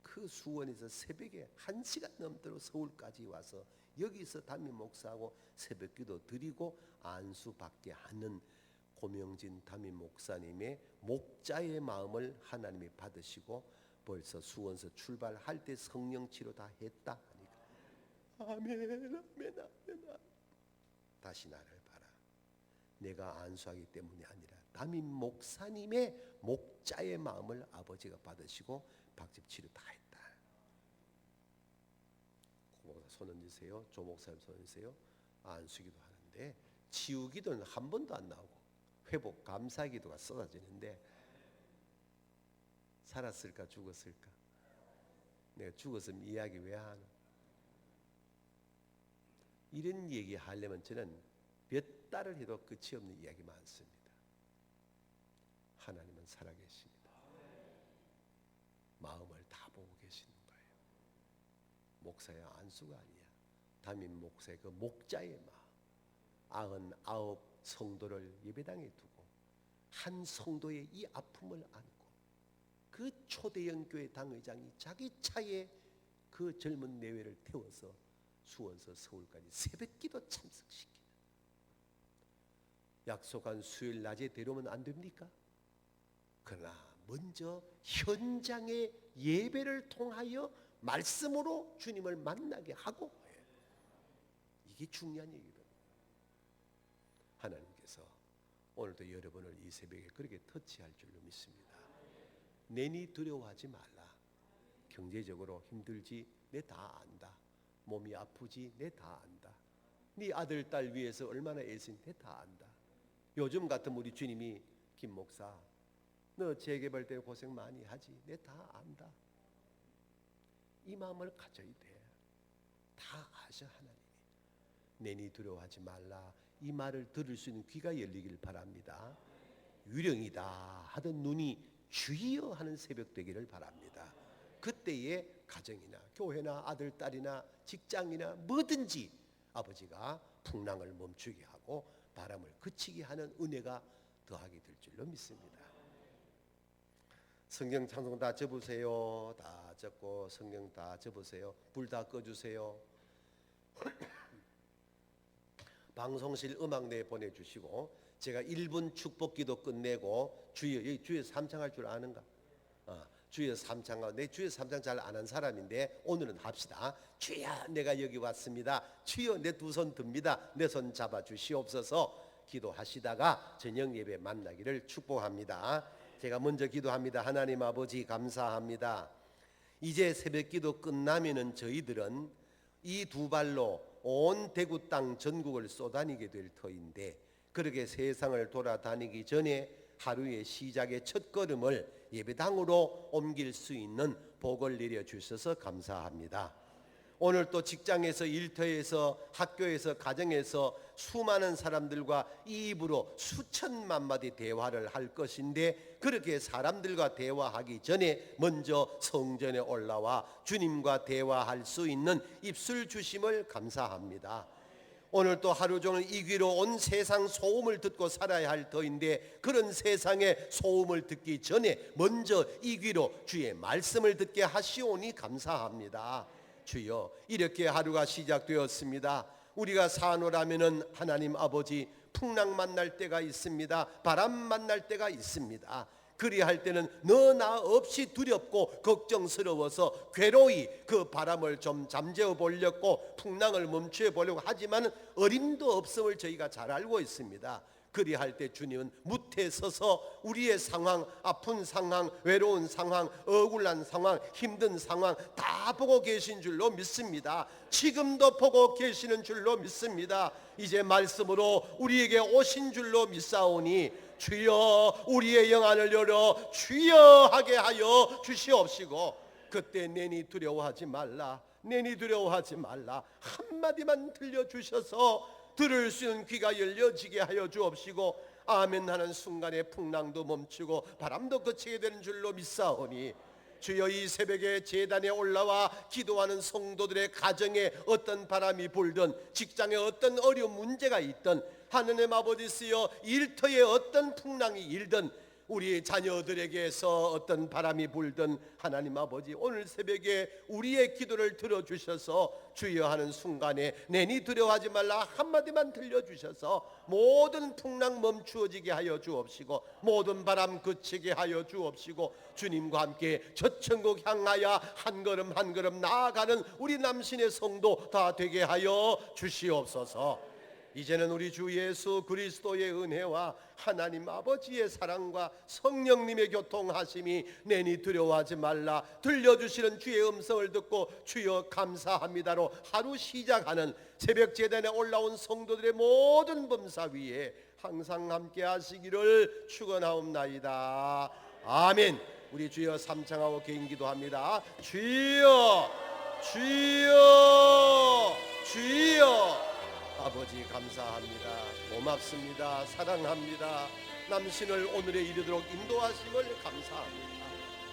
그 수원에서 새벽에 1시간 넘도록 서울까지 와서 여기서 담임 목사하고 새벽기도 드리고 안수받게 하는 고명진 담임 목사님의 목자의 마음을 하나님이 받으시고 벌써 수원서 출발할 때 성령 치료 다 했다 하니까 아멘 아멘 아멘. 다시 나를 봐라. 내가 안수하기 때문이 아니라 담임 목사님의 목자의 마음을 아버지가 받으시고 박집 치료 다 했다. 고목사 손 얹으세요. 조 목사님 손 얹으세요. 안수기도 하는데 치유기도는 한 번도 안 나오고 회복 감사기도가 쏟아지는데 살았을까 죽었을까? 내가 죽었으면 이야기 왜 하노? 이런 얘기 하려면 저는 몇 달을 해도 끝이 없는 이야기 많습니다. 하나님은 살아계십니다. 마음을 다 보고 계시는 거예요. 목사의 안수가 아니야. 담임 목사의 그 목자의 마음. 99 성도를 예배당에 두고 한 성도의 이 아픔을 안고 그 초대형 교회 당회장이 자기 차에 그 젊은 내외를 태워서 수원서 서울까지 새벽기도 참석시키는 약속한 수요일 낮에 데려오면 안 됩니까? 그러나 먼저 현장의 예배를 통하여 말씀으로 주님을 만나게 하고 이게 중요한 얘기거든요. 하나님께서 오늘도 여러분을 이 새벽에 그렇게 터치할 줄로 믿습니다. 내니 두려워하지 말라. 경제적으로 힘들지 내 다 안다. 몸이 아프지 내 다 안다. 네 아들 딸 위해서 얼마나 애쓰니 내 다 안다. 요즘 같으면 우리 주님이 김 목사 너 재개발 때 고생 많이 하지 내 다 안다. 이 마음을 가져야 돼. 다 아셔 하나님이. 내니 두려워하지 말라. 이 말을 들을 수 있는 귀가 열리길 바랍니다. 유령이다 하던 눈이 주여 하는 새벽 되기를 바랍니다. 그때의 가정이나 교회나 아들 딸이나 직장이나 뭐든지 아버지가 풍랑을 멈추게 하고 바람을 그치게 하는 은혜가 더하게 될 줄로 믿습니다. 성경 찬송 다 접으세요. 다 접고 성경 다 접으세요. 불 다 꺼주세요. 방송실 음악 내 보내주시고 제가 1분 축복기도 끝내고 주여 여기 주여 삼창할 줄 아는가? 주여 삼창 내 주여 삼창 잘 안 한 사람인데 오늘은 합시다. 주여 내가 여기 왔습니다. 주여 내 두 손 듭니다. 내 손 잡아 주시옵소서. 기도하시다가 저녁 예배 만나기를 축복합니다. 제가 먼저 기도합니다. 하나님 아버지 감사합니다. 이제 새벽기도 끝나면은 저희들은 이 두 발로 온 대구 땅 전국을 쏘다니게 될 터인데 그렇게 세상을 돌아다니기 전에 하루의 시작의 첫 걸음을 예배당으로 옮길 수 있는 복을 내려주셔서 감사합니다. 오늘 또 직장에서, 일터에서, 학교에서, 가정에서 수많은 사람들과 이 입으로 수천만 마디 대화를 할 것인데, 그렇게 사람들과 대화하기 전에 먼저 성전에 올라와 주님과 대화할 수 있는 입술 주심을 감사합니다. 오늘 또 하루 종일 이 귀로 온 세상 소음을 듣고 살아야 할 터인데, 그런 세상의 소음을 듣기 전에 먼저 이 귀로 주의 말씀을 듣게 하시오니 감사합니다. 주여, 이렇게 하루가 시작되었습니다. 우리가 사노라면은 하나님 아버지, 풍랑 만날 때가 있습니다. 바람 만날 때가 있습니다. 그리할 때는 너나 없이 두렵고 걱정스러워서 괴로이 그 바람을 좀 잠재워 보려고, 풍랑을 멈추어 보려고 하지만 어림도 없음을 저희가 잘 알고 있습니다. 그리할 때 주님은 무태 서서 우리의 상황, 아픈 상황, 외로운 상황, 억울한 상황, 힘든 상황 다 보고 계신 줄로 믿습니다. 지금도 보고 계시는 줄로 믿습니다. 이제 말씀으로 우리에게 오신 줄로 믿사오니 주여, 우리의 영안을 열어 주여 하게 하여 주시옵시고, 그때 내니 두려워하지 말라, 내니 두려워하지 말라 한마디만 들려주셔서 들을 수 있는 귀가 열려지게 하여 주옵시고, 아멘 하는 순간에 풍랑도 멈추고 바람도 그치게 되는 줄로 믿사오니, 주여, 이 새벽에 제단에 올라와 기도하는 성도들의 가정에 어떤 바람이 불든, 직장에 어떤 어려운 문제가 있든, 하느님 아버지시여 일터에 어떤 풍랑이 일든, 우리 자녀들에게서 어떤 바람이 불든, 하나님 아버지 오늘 새벽에 우리의 기도를 들어주셔서 주여 하는 순간에 내니 두려워하지 말라 한마디만 들려주셔서 모든 풍랑 멈추어지게 하여 주옵시고, 모든 바람 그치게 하여 주옵시고, 주님과 함께 저 천국 향하여 한 걸음 한 걸음 나아가는 우리 남신의 성도 다 되게 하여 주시옵소서. 이제는 우리 주 예수 그리스도의 은혜와 하나님 아버지의 사랑과 성령님의 교통하심이 내니 두려워하지 말라 들려주시는 주의 음성을 듣고 주여 감사합니다로 하루 시작하는 새벽 제단에 올라온 성도들의 모든 범사 위에 항상 함께 하시기를 축원하옵나이다. 아멘. 우리 주여 삼창하고 개인 기도합니다. 주여, 주여, 주여. 아버지 감사합니다. 고맙습니다. 사랑합니다. 남신을 오늘에 이르도록 인도하심을 감사합니다.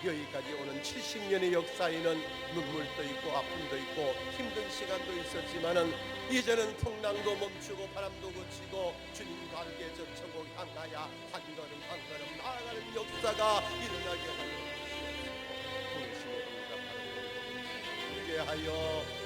여기까지 오는 70년의 역사에는 눈물도 있고 아픔도 있고 힘든 시간도 있었지만은 이제는 풍랑도 멈추고 바람도 그치고 주님과 함께 저 천국 향하여 한 걸음 한 걸음 나아가는 역사가 일어나게 하여 주시옵소서. 보내심에 응답하는 우리에게 하여